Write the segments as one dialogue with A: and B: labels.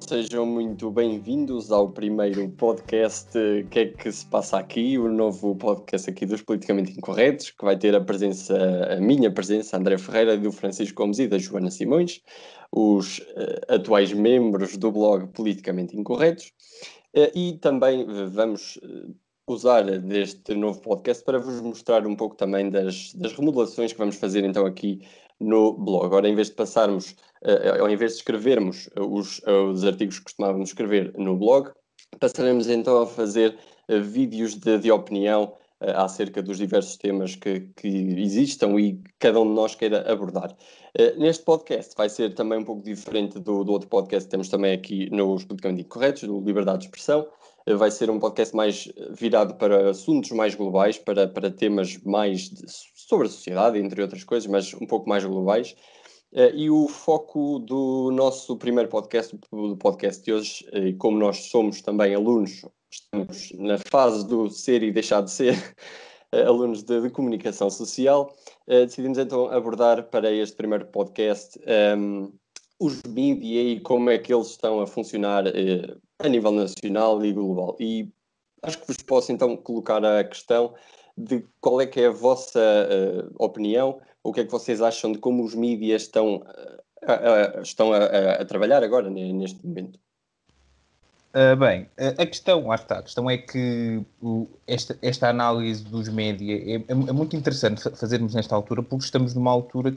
A: Sejam muito bem-vindos ao primeiro podcast Que é que se passa aqui, o novo podcast aqui dos Politicamente Incorretos, que vai ter a minha presença, André Ferreira, do Francisco Gomes e da Joana Simões, os atuais membros do blog Politicamente Incorretos, e também vamos usar deste novo podcast para vos mostrar um pouco também das remodelações que vamos fazer então aqui no blog. Agora, em vez de escrevermos os artigos que costumávamos escrever no blog, passaremos então a fazer vídeos de opinião acerca dos diversos temas que existam e que cada um de nós queira abordar. Neste podcast vai ser também um pouco diferente do outro podcast que temos também aqui nos Politicamente Incorretos, do Liberdade de Expressão. Vai ser um podcast mais virado para assuntos mais globais, para temas mais sobre a sociedade, entre outras coisas, mas um pouco mais globais. E o foco do nosso primeiro podcast, do podcast de hoje, como nós somos também alunos, estamos na fase do ser e deixar de ser alunos de comunicação social, decidimos então abordar para este primeiro podcast os mídia e como é que eles estão a funcionar a nível nacional e global. E acho que vos posso então colocar a questão de qual é que é a vossa opinião, o que é que vocês acham de como os mídias estão a trabalhar agora, neste momento.
B: A questão, lá está, a questão é que esta análise dos média é muito interessante fazermos nesta altura, porque estamos numa altura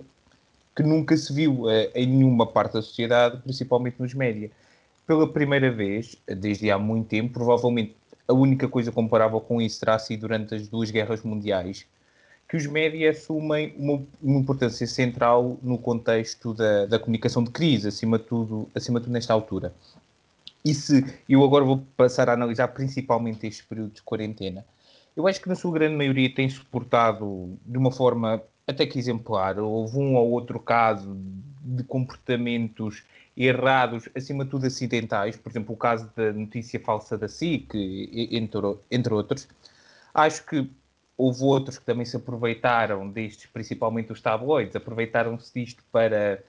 B: que nunca se viu em nenhuma parte da sociedade, principalmente nos média. Pela primeira vez, desde há muito tempo, provavelmente a única coisa comparável com isso terá sido durante as duas guerras mundiais, que os média assumem uma importância central no contexto da comunicação de crise, acima de tudo nesta altura. E se eu agora vou passar a analisar principalmente este período de quarentena, eu acho que na sua grande maioria tem suportado de uma forma até que exemplar. Houve um ou outro caso de comportamentos errados, acima de tudo acidentais, por exemplo, o caso da notícia falsa da SIC, entre outros. Acho que houve outros que também se aproveitaram destes, principalmente os tabloides, aproveitaram-se disto para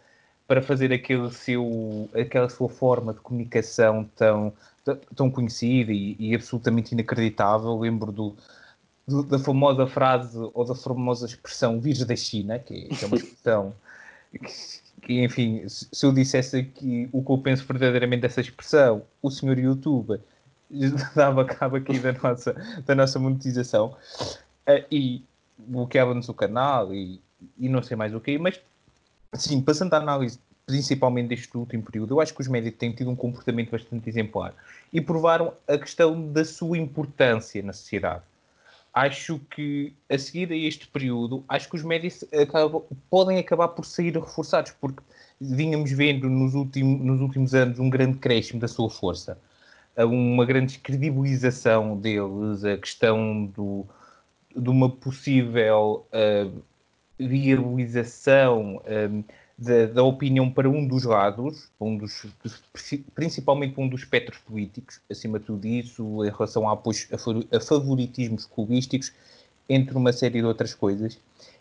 B: fazer aquela sua forma de comunicação tão conhecida e absolutamente inacreditável. Lembro da famosa frase ou da famosa expressão vírus da China, que é uma expressão que, enfim, se eu dissesse aqui o que eu penso verdadeiramente dessa expressão, o senhor YouTube dava cabo aqui da nossa monetização e bloqueava-nos o canal e não sei mais o quê, mas sim, passando à análise principalmente deste último período, eu acho que os médias têm tido um comportamento bastante exemplar e provaram a questão da sua importância na sociedade. Acho que, a seguir a este período, acho que os médias podem acabar por sair reforçados, porque vínhamos vendo nos últimos anos um grande crescimento da sua força, uma grande descredibilização deles, a questão de uma possível viabilização da opinião para um dos lados, principalmente para um dos espectros políticos, acima de tudo isso, em relação a favoritismos clubísticos, entre uma série de outras coisas.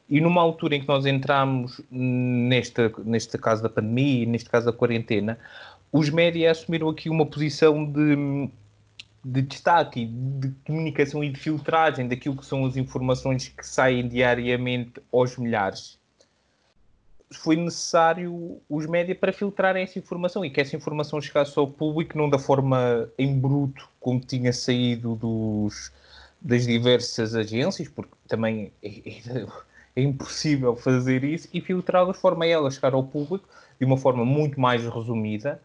B: E numa altura em que nós entramos neste caso da pandemia, neste caso da quarentena, os médias assumiram aqui uma posição de destaque, de comunicação e de filtragem daquilo que são as informações que saem diariamente aos milhares. Foi necessário os médias para filtrarem essa informação e que essa informação chegasse ao público não da forma em bruto como tinha saído das diversas agências, porque também é impossível fazer isso, e filtrá-la de forma a ela chegar ao público de uma forma muito mais resumida,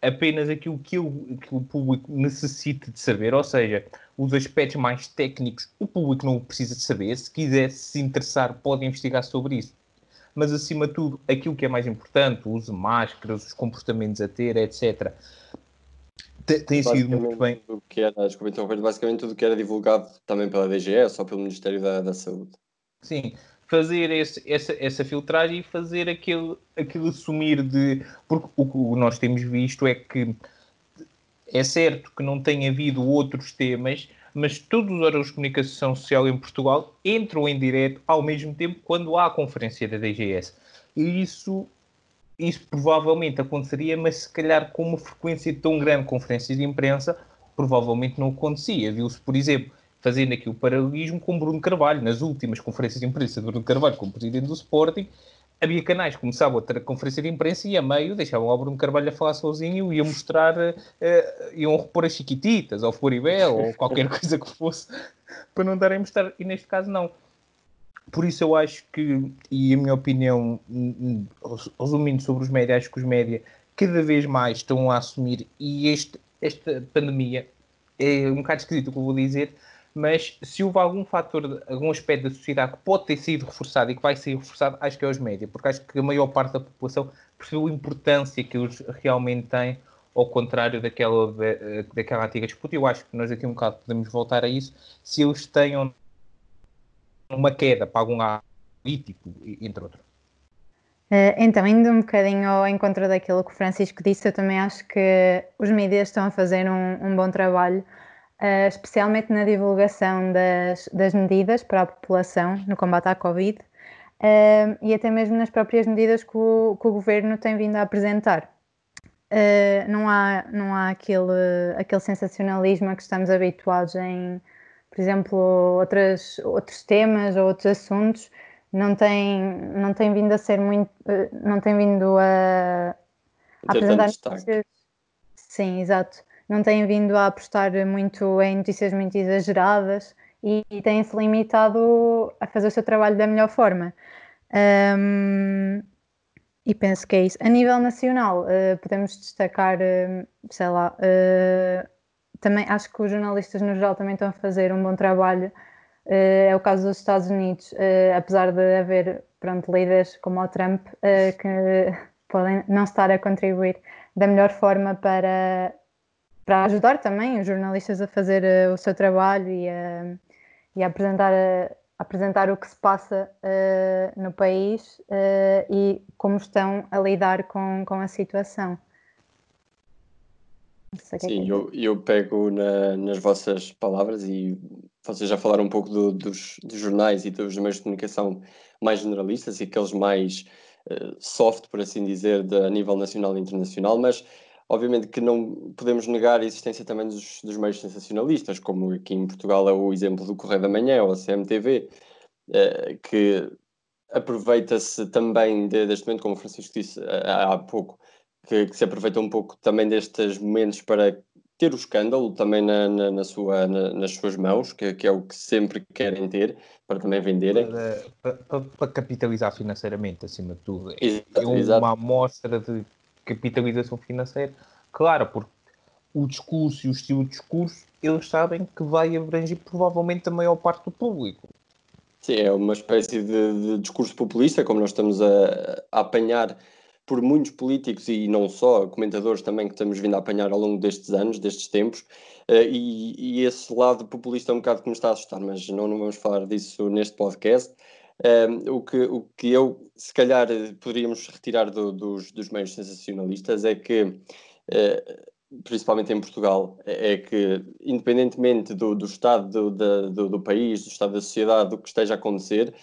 B: apenas aquilo que o público necessita de saber, ou seja, os aspectos mais técnicos o público não precisa de saber. Se quiser se interessar, pode investigar sobre isso. Mas, acima de tudo, aquilo que é mais importante, o uso de máscaras, os comportamentos a ter, etc., tem sido muito bem.
A: Basicamente tudo que era divulgado também pela DGS ou pelo Ministério da Saúde.
B: Sim, fazer essa filtragem e fazer aquele assumir de... Porque o que nós temos visto é que é certo que não tem havido outros temas, mas todos os órgãos de comunicação social em Portugal entram em direto ao mesmo tempo quando há a conferência da DGS. E isso isso provavelmente aconteceria, mas se calhar com uma frequência tão grande de conferências de imprensa, provavelmente não acontecia. Viu-se, por exemplo, fazendo aqui o paralelismo com Bruno Carvalho, nas últimas conferências de imprensa de Bruno Carvalho como presidente do Sporting, havia canais que começavam a ter a conferência de imprensa e a meio deixavam o Bruno Carvalho a falar sozinho e a mostrar, iam repor as Chiquititas, ou o Floribel, ou qualquer coisa que fosse, para não darem a mostrar, e neste caso não. Por isso eu acho que, e a minha opinião, resumindo sobre os médias, acho que os médias cada vez mais estão a assumir, e esta pandemia é um bocado esquisito o que eu vou dizer, mas se houve algum fator, algum aspecto da sociedade que pode ter sido reforçado e que vai ser reforçado, acho que é os médias, porque acho que a maior parte da população percebeu a importância que eles realmente têm, ao contrário daquela antiga disputa. Eu acho que nós daqui a um bocado podemos voltar a isso, se eles têm ou uma queda para algum lado político, entre outros.
C: Então, indo um bocadinho ao encontro daquilo que o Francisco disse, eu também acho que os mídias estão a fazer um bom trabalho, especialmente na divulgação das medidas para a população no combate à Covid, e até mesmo nas próprias medidas que o governo tem vindo a apresentar. Não há aquele sensacionalismo a que estamos habituados em, por exemplo, outros temas ou outros assuntos. Não tem vindo a ser muito, não tem vindo a apresentar notícias. Sim, exato. Não tem vindo a apostar muito em notícias muito exageradas e tem-se limitado a fazer o seu trabalho da melhor forma. E penso que é isso. A nível nacional, podemos destacar, sei lá, também acho que os jornalistas no geral também estão a fazer um bom trabalho. É o caso dos Estados Unidos, apesar de haver, pronto, líderes como o Trump que podem não estar a contribuir da melhor forma para ajudar também os jornalistas a fazer o seu trabalho e a apresentar o que se passa no país e como estão a lidar com a situação.
A: Sim, eu pego nas vossas palavras e vocês já falaram um pouco dos jornais e dos meios de comunicação mais generalistas e aqueles mais soft, por assim dizer, a nível nacional e internacional, mas obviamente que não podemos negar a existência também dos meios sensacionalistas, como aqui em Portugal é o exemplo do Correio da Manhã ou a CMTV, que aproveita-se também deste momento, como o Francisco disse há pouco, que se aproveita um pouco também destes momentos para ter o escândalo também nas suas mãos, que é o que sempre querem ter, para também venderem.
B: Para capitalizar financeiramente, acima de tudo.
A: Exato,
B: uma
A: exato.
B: amostra de capitalização financeira, claro, porque o discurso e o estilo de discurso, eles sabem que vai abranger provavelmente a maior parte do público.
A: Sim, é uma espécie de discurso populista, como nós estamos a apanhar por muitos políticos e não só, comentadores também que estamos vindo a apanhar ao longo destes anos, destes tempos, e esse lado populista é um bocado que me está a assustar, mas não vamos falar disso neste podcast. O que eu, se calhar, poderíamos retirar dos meios sensacionalistas é que, principalmente em Portugal, é que, independentemente do estado do país, do estado da sociedade, do que esteja a acontecer,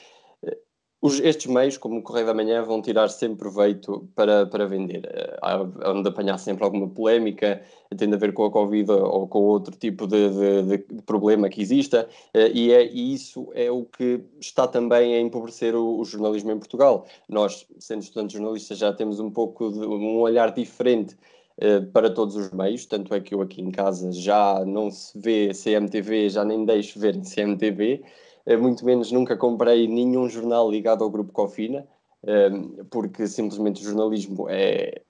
A: estes meios, como o Correio da Manhã, vão tirar sempre proveito para vender. Há de apanhar sempre alguma polémica, tendo a ver com a Covid ou com outro tipo de problema que exista, e isso é o que está também a empobrecer o jornalismo em Portugal. Nós, sendo estudantes jornalistas, já temos um pouco de um olhar diferente para todos os meios, tanto é que eu aqui em casa já não se vê CMTV, já nem deixo ver em CMTV, muito menos nunca comprei nenhum jornal ligado ao Grupo Cofina, porque simplesmente o jornalismo é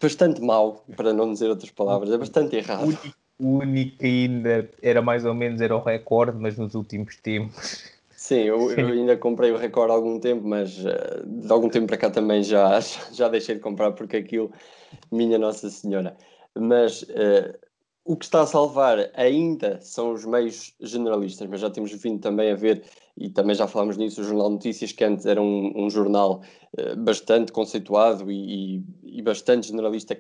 A: bastante mau, para não dizer outras palavras, é bastante errado.
B: O único que ainda era mais ou menos era o Record, mas nos últimos tempos...
A: Sim, eu ainda comprei o Record há algum tempo, mas de algum tempo para cá também já deixei de comprar porque aquilo, minha Nossa Senhora. Mas o que está a salvar ainda são os meios generalistas, mas já temos vindo também a ver, e também já falámos nisso, o Jornal de Notícias, que antes era um jornal bastante conceituado e bastante generalista,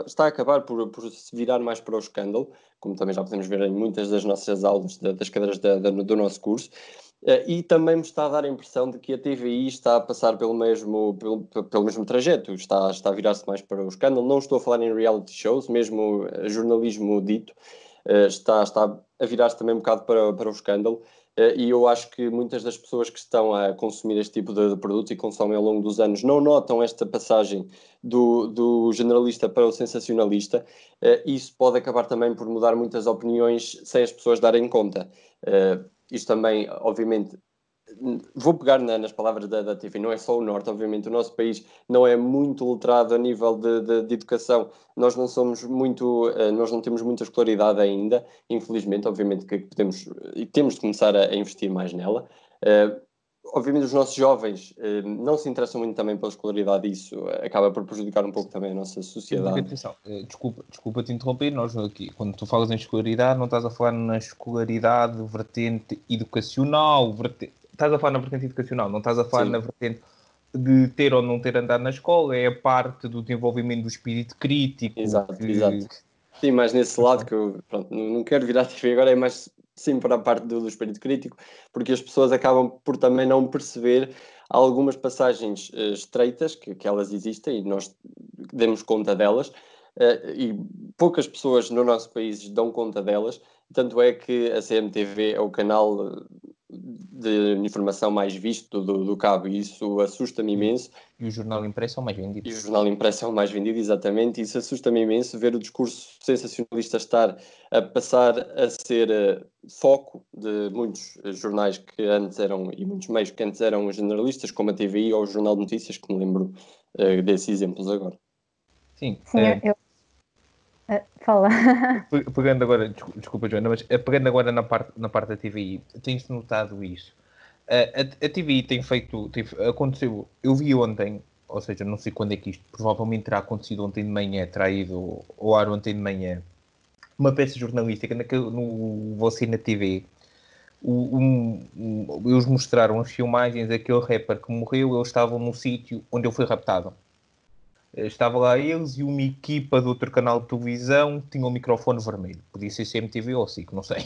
A: está a acabar por se virar mais para o escândalo, como também já podemos ver em muitas das nossas aulas, das cadeiras do nosso curso, E também me está a dar a impressão de que a TVI está a passar pelo mesmo trajeto, está a virar-se mais para o escândalo. Não estou a falar em reality shows, mesmo jornalismo dito, está a virar-se também um bocado para o escândalo. E eu acho que muitas das pessoas que estão a consumir este tipo de produto e consomem ao longo dos anos não notam esta passagem do generalista para o sensacionalista. Isso pode acabar também por mudar muitas opiniões sem as pessoas darem conta. Isto também, obviamente, vou pegar nas palavras da TV, não é só o Norte, obviamente, o nosso país não é muito letrado a nível de educação, nós não somos muito, nós não temos muita escolaridade ainda, infelizmente, obviamente que podemos e temos de começar a investir mais nela. Obviamente os nossos jovens não se interessam muito também pela escolaridade e isso acaba por prejudicar um pouco também a nossa sociedade.
B: Porque, atenção, desculpa te interromper, nós aqui, quando tu falas em escolaridade, não estás a falar na escolaridade vertente educacional, estás a falar na vertente educacional, não estás a falar na vertente de ter ou não ter andado na escola, é a parte do desenvolvimento do espírito crítico.
A: Exato. Sim, mais nesse lado que eu não quero virar a TV agora, é mais sim para a parte do espírito crítico, porque as pessoas acabam por também não perceber algumas passagens estreitas, que elas existem e nós demos conta delas, e poucas pessoas no nosso país dão conta delas, tanto é que a CMTV é o canal de informação mais visto do cabo e isso assusta-me imenso.
B: E o jornal impresso é o mais vendido.
A: E o jornal impresso é o mais vendido, exatamente. Isso assusta-me imenso ver o discurso sensacionalista estar a passar a ser foco de muitos jornais que antes eram, e muitos meios que antes eram generalistas, como a TVI ou o Jornal de Notícias, que me lembro desses exemplos agora.
B: Sim,
C: fala.
B: Pegando agora, desculpa Joana, mas pegando agora na parte da TVI, tens notado isso? A TVI aconteceu, eu vi ontem, ou seja, não sei quando é que isto, provavelmente terá acontecido ontem de manhã, terá ido ao ar ontem de manhã, uma peça jornalística no Você na TV. Eles mostraram as filmagens daquele rapper que morreu, eles estavam no sítio onde ele foi raptado. Estava lá eles e uma equipa de outro canal de televisão tinha um microfone vermelho. Podia ser CMTV ou SIC, não sei.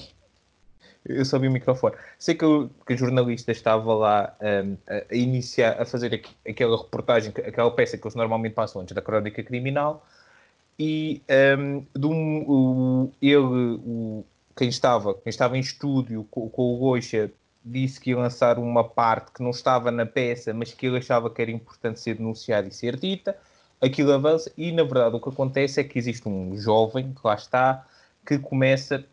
B: Eu só vi o microfone. Sei que a jornalista estava lá a iniciar, a fazer aquela reportagem, aquela peça que eles normalmente passam antes da crónica criminal, e quem estava em estúdio com o Goixa disse que ia lançar uma parte que não estava na peça, mas que ele achava que era importante ser denunciada e ser dita. Aquilo avança e, na verdade, o que acontece é que existe um jovem que lá está, que começa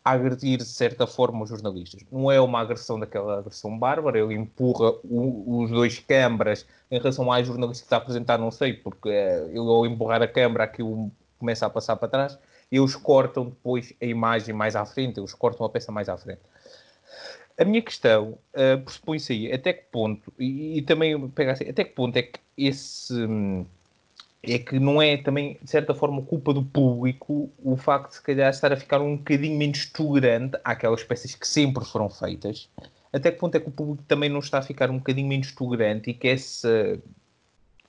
B: a agredir de certa forma os jornalistas. Não é uma agressão daquela agressão bárbara, ele empurra os dois câmaras em relação à jornalista que está a apresentar, não sei, porque ele ao empurrar a câmara aquilo começa a passar para trás e eles cortam depois a imagem mais à frente, eles cortam a peça mais à frente. A minha questão pressupõe-se aí, até que ponto, e também pega assim, até que ponto é que é que não é também, de certa forma, culpa do público o facto de, se calhar, estar a ficar um bocadinho menos tolerante àquelas peças que sempre foram feitas. Até que ponto é que o público também não está a ficar um bocadinho menos tolerante e que essa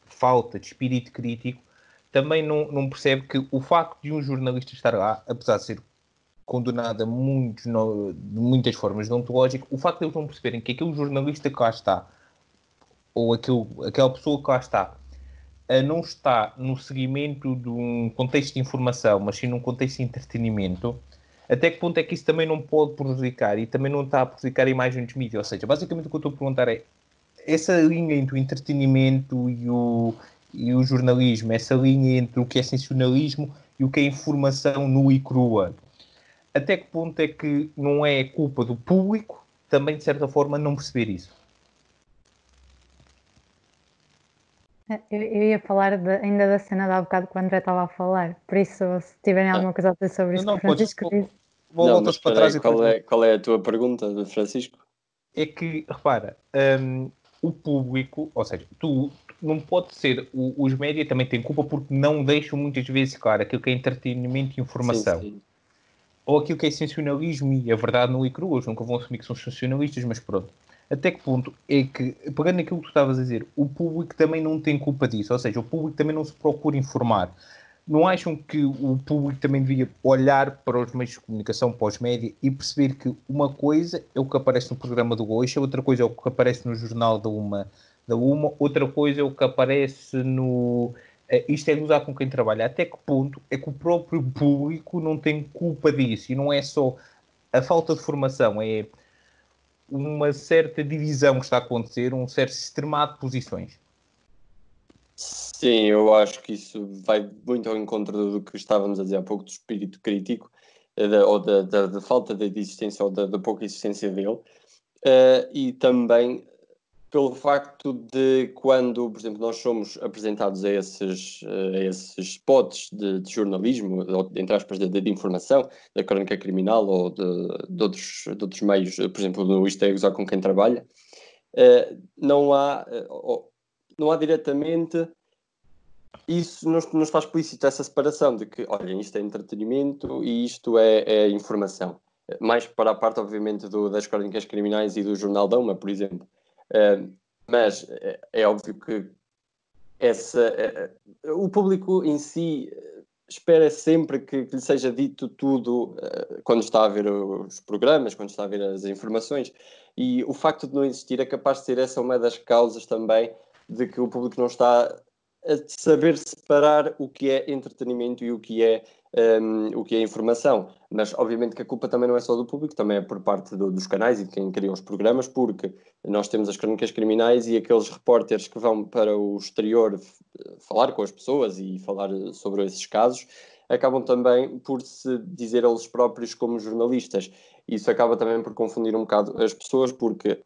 B: falta de espírito crítico também não percebe que o facto de um jornalista estar lá, apesar de ser condenado de muitas formas deontológicas, o facto de eles não perceberem que aquele jornalista que lá está, ou aquela pessoa que lá está, não está no seguimento de um contexto de informação, mas sim num contexto de entretenimento, até que ponto é que isso também não pode prejudicar e também não está a prejudicar a imagem dos mídias? Ou seja, basicamente o que eu estou a perguntar é essa linha entre o entretenimento e o jornalismo, essa linha entre o que é sensacionalismo e o que é informação nua e crua, até que ponto é que não é culpa do público também, de certa forma, não perceber isso?
C: Eu ia falar ainda da cena de há bocado que o André estava a falar, por isso, se tiverem alguma coisa a dizer sobre isso, que o Francisco disse.
A: Mas espera aí, qual é a tua pergunta, Francisco?
B: É que, repara, o público, ou seja, tu não pode ser, os médias também têm culpa porque não deixam muitas vezes claro aquilo que é entretenimento e informação.
A: Sim.
B: Ou aquilo que é sensacionalismo e a verdade não é crua, eles nunca vão assumir que são sensacionalistas, mas pronto. Até que ponto é que, pegando aquilo que tu estavas a dizer, o público também não tem culpa disso, ou seja, o público também não se procura informar. não acham que o público também devia olhar para os meios de comunicação, para os médias, e perceber que uma coisa é o que aparece no programa do Goixa, outra coisa é o que aparece no jornal da Uma, outra coisa é o que aparece no... Isto é de usar com quem trabalha. Até que ponto é que o próprio público não tem culpa disso? E não é só a falta de formação, é uma certa divisão que está a acontecer, um certo extremado de posições.
A: Sim, eu acho que isso vai muito ao encontro do que estávamos a dizer há pouco, do espírito crítico, ou da falta de existência ou da pouca existência dele, e também pelo facto de quando, por exemplo, nós somos apresentados a esses spots de jornalismo, ou, entre aspas, de informação, da crónica criminal ou de outros meios, por exemplo, no Isto é Gozar com Quem Trabalha, não há diretamente isso, não está explícito essa separação de que, olha, isto é entretenimento e isto é informação. Mais para a parte, obviamente, das crónicas criminais e do Jornal da Uma, por exemplo. Mas é óbvio que o público em si espera sempre que lhe seja dito tudo quando está a ver os programas, quando está a ver as informações. E o facto de não existir é capaz de ser essa uma das causas também de que o público não está a saber separar o que é entretenimento e o que é informação. Mas, obviamente, que a culpa também não é só do público, também é por parte dos canais e de quem cria os programas, porque nós temos as crónicas criminais e aqueles repórteres que vão para o exterior falar com as pessoas e falar sobre esses casos, acabam também por se dizer a eles próprios como jornalistas. Isso acaba também por confundir um bocado as pessoas, porque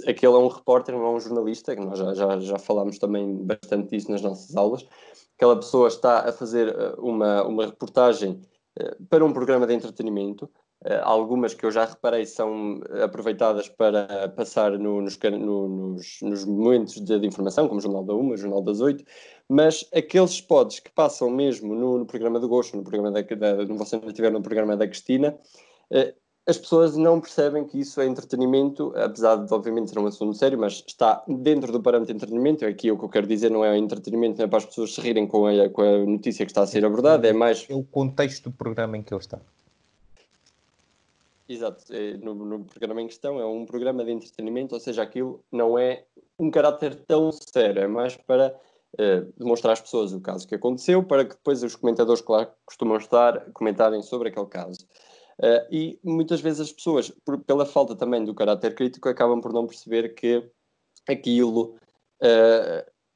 A: aquele é um repórter, não é um jornalista, que nós já falámos também bastante disso nas nossas aulas. Aquela pessoa está a fazer uma reportagem para um programa de entretenimento. Algumas que eu já reparei são aproveitadas para passar nos momentos de informação, como o Jornal da Uma, o Jornal das 8, mas aqueles spots que passam mesmo no programa do Gosto, no programa no Você Não Estiver no programa da Cristina, as pessoas não percebem que isso é entretenimento, apesar de, obviamente, ser um assunto sério, mas está dentro do parâmetro de entretenimento. Aqui o que eu quero dizer não é entretenimento, não é para as pessoas se rirem com a notícia que está a ser abordada, é mais...
B: É o contexto do programa em que ele está.
A: Exato, no programa em questão é um programa de entretenimento, ou seja, aquilo não é um caráter tão sério, é mais para demonstrar às pessoas o caso que aconteceu, para que depois os comentadores, claro, costumam estar comentarem sobre aquele caso. E muitas vezes as pessoas, pela falta também do caráter crítico, acabam por não perceber que aquilo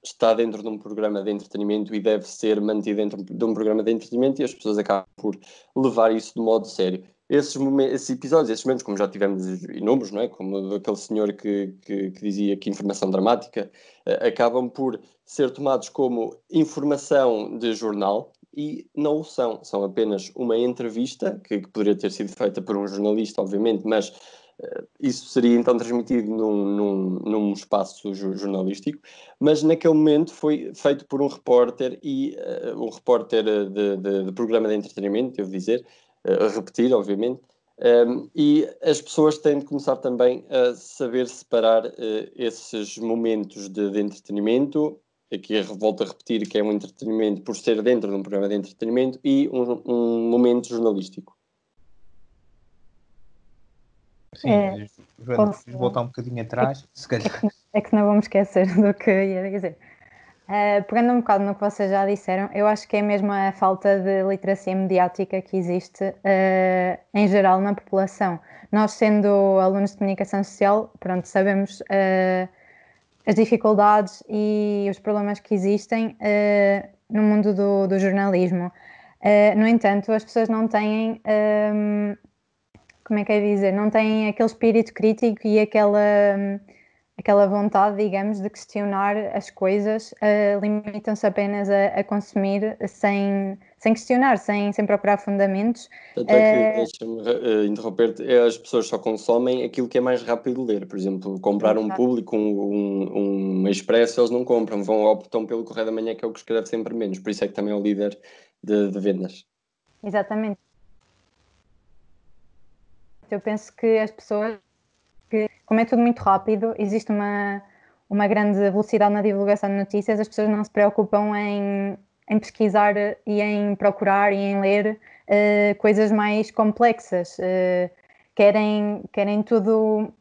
A: está dentro de um programa de entretenimento e deve ser mantido dentro de um programa de entretenimento, e as pessoas acabam por levar isso de modo sério. Esses episódios, esses momentos, como já tivemos inúmeros, não é? Como aquele senhor que dizia que informação dramática, acabam por ser tomados como informação de jornal e não o são. São apenas uma entrevista, que poderia ter sido feita por um jornalista, obviamente, mas isso seria então transmitido num espaço jornalístico, mas naquele momento foi feito por um repórter e um repórter de programa de entretenimento, devo dizer, a repetir, obviamente, e as pessoas têm de começar também a saber separar esses momentos de entretenimento, aqui volto a repetir que é um entretenimento por ser dentro de um programa de entretenimento, e um momento jornalístico.
B: Sim, Joana, vamos voltar um bocadinho atrás, se calhar.
C: É que não vamos esquecer do que ia dizer. Pegando um bocado no que vocês já disseram, eu acho que é mesmo a falta de literacia mediática que existe em geral na população. Nós, sendo alunos de comunicação social, pronto, sabemos as dificuldades e os problemas que existem no mundo do jornalismo. No entanto, as pessoas não têm, como é que é dizer, não têm aquele espírito crítico e aquela vontade, digamos, de questionar as coisas, limitam-se apenas a consumir sem questionar, sem procurar fundamentos.
A: Até que, deixa-me interromper-te, as pessoas só consomem aquilo que é mais rápido de ler. Por exemplo, comprar um público, um expresso, eles não compram, optam pelo Correio da Manhã, que é o que escreve sempre menos. Por isso é que também é o líder de vendas.
C: Exatamente. Eu penso que as pessoas, como é tudo muito rápido, existe uma grande velocidade na divulgação de notícias, as pessoas não se preocupam em pesquisar e em procurar e em ler coisas mais complexas. Querem tudo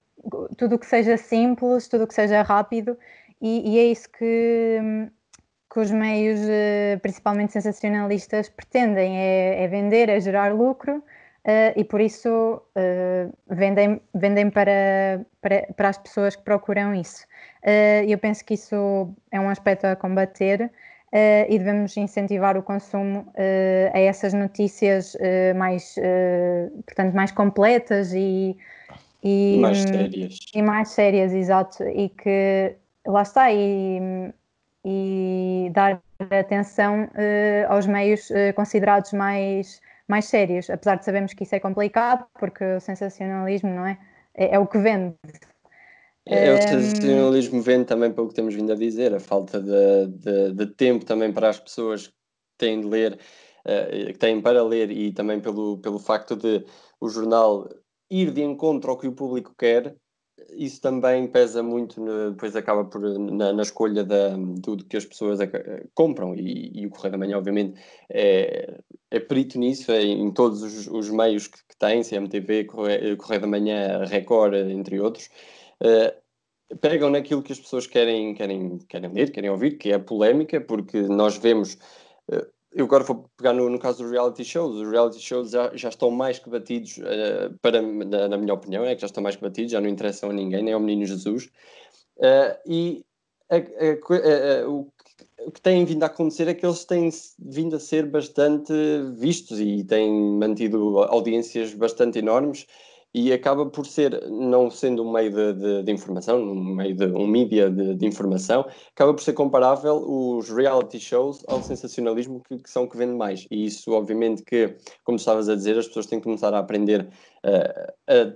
C: que seja simples, tudo que seja rápido, e é isso que os meios, principalmente sensacionalistas, pretendem, é vender, é gerar lucro, e por isso vendem para as pessoas que procuram isso. Eu penso que isso é um aspecto a combater, e devemos incentivar o consumo a essas notícias portanto, mais completas
A: Mais sérias.
C: e mais sérias, exato, e que lá está, e dar atenção aos meios considerados mais sérios, apesar de sabermos que isso é complicado, porque o sensacionalismo, não é? É o que vende.
A: O sensacionalismo vem também pelo que temos vindo a dizer, a falta de tempo também para as pessoas que têm de ler, que têm para ler, e também pelo facto de o jornal ir de encontro ao que o público quer. Isso também pesa muito, depois acaba por, na escolha do que as pessoas compram, e o Correio da Manhã, obviamente, é perito nisso, em todos os meios que tem, CMTV, Correio da Manhã, Record, entre outros. Pegam naquilo que as pessoas querem ler, querem ouvir, que é a polémica, porque nós vemos. Eu agora vou pegar no caso dos reality shows. Os reality shows já estão mais que batidos, na minha opinião, é que já estão mais que batidos, já não interessam a ninguém, nem ao Menino Jesus. E o que tem vindo a acontecer é que eles têm vindo a ser bastante vistos e têm mantido audiências bastante enormes, e acaba por ser, não sendo um meio de informação, um mídia de informação, acaba por ser comparável os reality shows ao sensacionalismo, que são o que vende mais. E isso, obviamente, que, como estavas a dizer, as pessoas têm que começar a aprender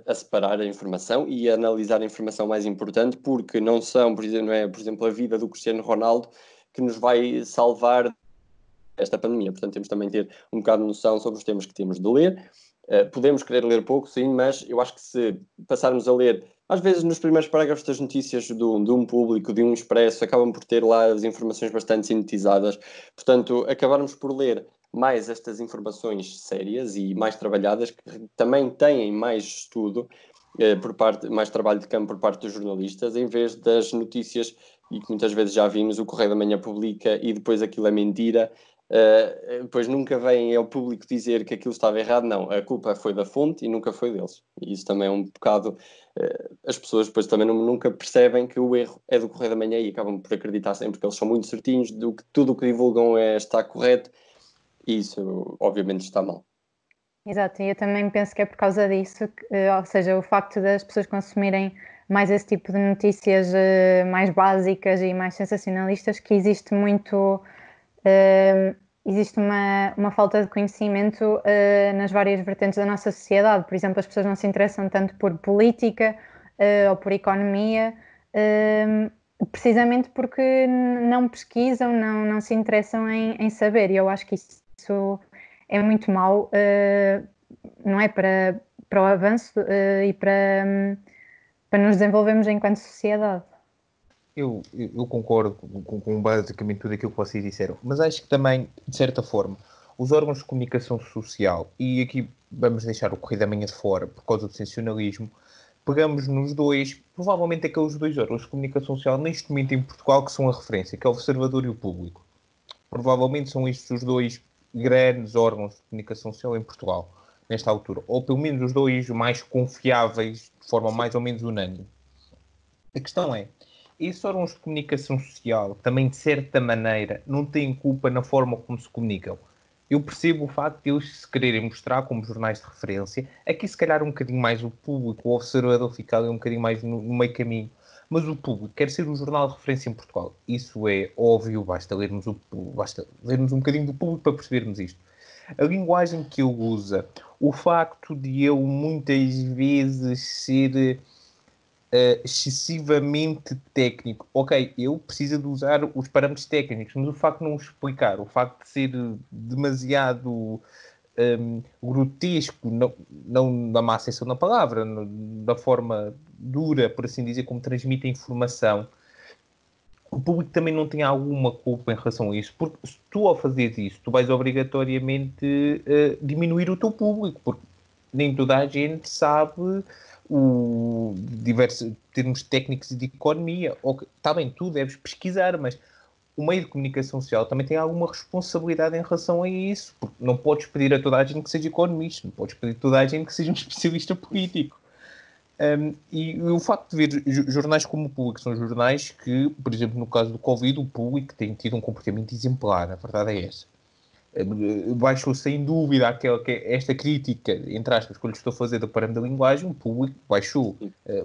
A: a separar a informação e a analisar a informação mais importante, porque não são, por exemplo, a vida do Cristiano Ronaldo que nos vai salvar esta pandemia. Portanto, temos também de ter um bocado de noção sobre os temas que temos de ler. Podemos querer ler pouco, sim, mas eu acho que se passarmos a ler, às vezes nos primeiros parágrafos das notícias de um público, de um expresso, acabam por ter lá as informações bastante sintetizadas. Portanto, acabarmos por ler mais estas informações sérias e mais trabalhadas, que também têm mais estudo, mais trabalho de campo por parte dos jornalistas, em vez das notícias, e que muitas vezes já vimos, o Correio da Manhã publica e depois aquilo é mentira. Depois nunca vem ao público dizer que aquilo estava errado. Não, a culpa foi da fonte e nunca foi deles. E isso também é um bocado... as pessoas depois também nunca percebem que o erro é do Correio da Manhã e acabam por acreditar sempre que eles são muito certinhos, tudo o que divulgam está correto, e isso obviamente está mal.
C: Exato, e eu também penso que é por causa disso, ou seja, o facto das pessoas consumirem mais esse tipo de notícias mais básicas e mais sensacionalistas, que existe uma falta de conhecimento nas várias vertentes da nossa sociedade. Por exemplo, as pessoas não se interessam tanto por política ou por economia, precisamente porque não pesquisam, não se interessam em saber. E eu acho que isso é muito mau, não é? Para o avanço e para nos desenvolvermos enquanto sociedade.
B: Eu concordo com basicamente tudo aquilo que vocês disseram, mas acho que também, de certa forma, os órgãos de comunicação social, e aqui vamos deixar o Correio da Manhã de fora por causa do sensacionalismo, pegamos nos dois, provavelmente aqueles dois órgãos de comunicação social neste momento em Portugal que são a referência, que é o Observador e o Público. Provavelmente são estes os dois grandes órgãos de comunicação social em Portugal, nesta altura, ou pelo menos os dois mais confiáveis, de forma mais ou menos unânime. A questão é, esses órgãos de comunicação social também, de certa maneira, não têm culpa na forma como se comunicam. Eu percebo o facto de eles se quererem mostrar como jornais de referência. Aqui, se calhar, um bocadinho mais o público, o observador fica ali um bocadinho mais no meio caminho. Mas o público quer ser um jornal de referência em Portugal. Isso é óbvio, basta lermos um bocadinho do público para percebermos isto. A linguagem que ele usa, o facto de ele muitas vezes ser excessivamente técnico. Ok, eu preciso de usar os parâmetros técnicos, mas o facto de não os explicar, o facto de ser demasiado grotesco, não na má acessão da palavra, da forma dura, por assim dizer, como transmite a informação, o público também não tem alguma culpa em relação a isso, porque se tu ao fazeres isso, tu vais obrigatoriamente diminuir o teu público, porque nem toda a gente sabe diversos termos técnicos de economia. Está bem, tu deves pesquisar, mas o meio de comunicação social também tem alguma responsabilidade em relação a isso, porque não podes pedir a toda a gente que seja economista, não podes pedir a toda a gente que seja um especialista político. E o facto de ver jornais como o Público são jornais que, por exemplo, no caso do Covid, o Público tem tido um comportamento exemplar, a verdade é essa. Baixou sem dúvida esta crítica, entre aspas, que eu lhe estou a fazer do parâmetro da linguagem, o Público baixou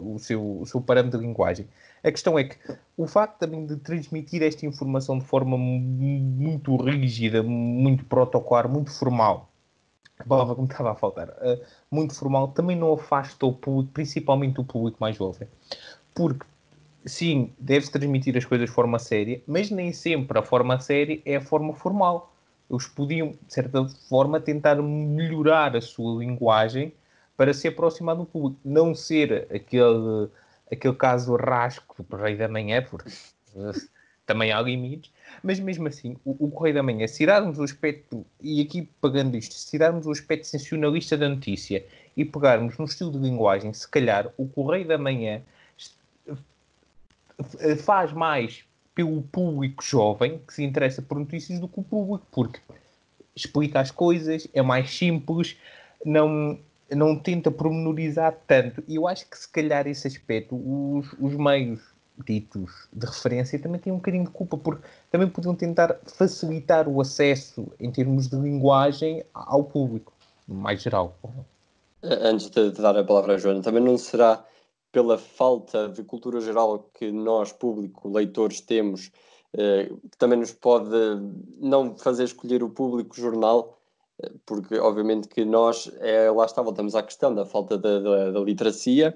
B: o seu parâmetro de linguagem. A questão é que o facto também de transmitir esta informação de forma muito rígida, muito protocolar, muito formal, a palavra que me estava a faltar, muito formal, também não afasta o público, principalmente o público mais jovem. Porque, sim, deve-se transmitir as coisas de forma séria, mas nem sempre a forma séria é a forma formal. Eles podiam, de certa forma, tentar melhorar a sua linguagem para se aproximar do público. Não ser aquele caso rasco do Correio da Manhã, porque também há limites, mas mesmo assim, o Correio da Manhã, se tirarmos o aspecto, e aqui pagando isto, se tirarmos o aspecto sensacionalista da notícia e pegarmos no estilo de linguagem, se calhar o Correio da Manhã faz mais pelo público jovem que se interessa por notícias do que o público, porque explica as coisas, é mais simples, não tenta pormenorizar tanto. E eu acho que se calhar esse aspecto, os meios ditos de referência também têm um bocadinho de culpa, porque também podiam tentar facilitar o acesso em termos de linguagem ao público, mais geral.
A: Antes de dar a palavra à Joana, também não será pela falta de cultura geral que nós, público, leitores, temos, que também nos pode não fazer escolher o público jornal, porque obviamente que nós, lá está, voltamos à questão da falta da literacia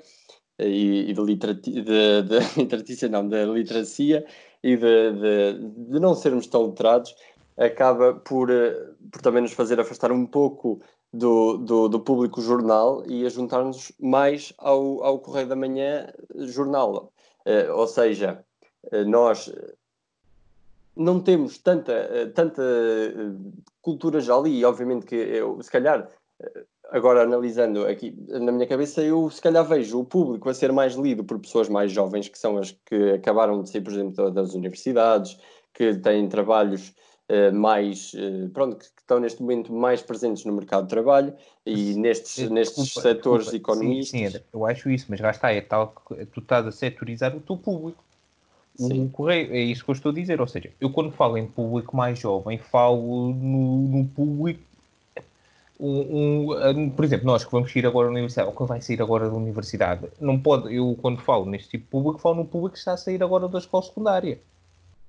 A: e da literacia, não, da literacia e de não sermos tão letrados, acaba por também nos fazer afastar um pouco do público jornal e a juntar-nos mais ao Correio da Manhã jornal. Ou seja, nós não temos tanta cultura já ali, e obviamente que eu, se calhar, agora analisando aqui na minha cabeça, eu se calhar vejo o público a ser mais lido por pessoas mais jovens, que são as que acabaram de sair, por exemplo, das universidades, que têm trabalhos pronto, que estão neste momento mais presentes no mercado de trabalho e nestes setores economistas.
B: Sim, eu acho isso, mas lá está, é tal que tu estás a setorizar o teu público. O Correio, é isso que eu estou a dizer, ou seja, eu quando falo em público mais jovem, falo no público, por exemplo, nós que vamos sair agora da universidade, ou que vai sair agora da universidade, não pode, eu quando falo neste tipo de público, falo no público que está a sair agora da escola secundária.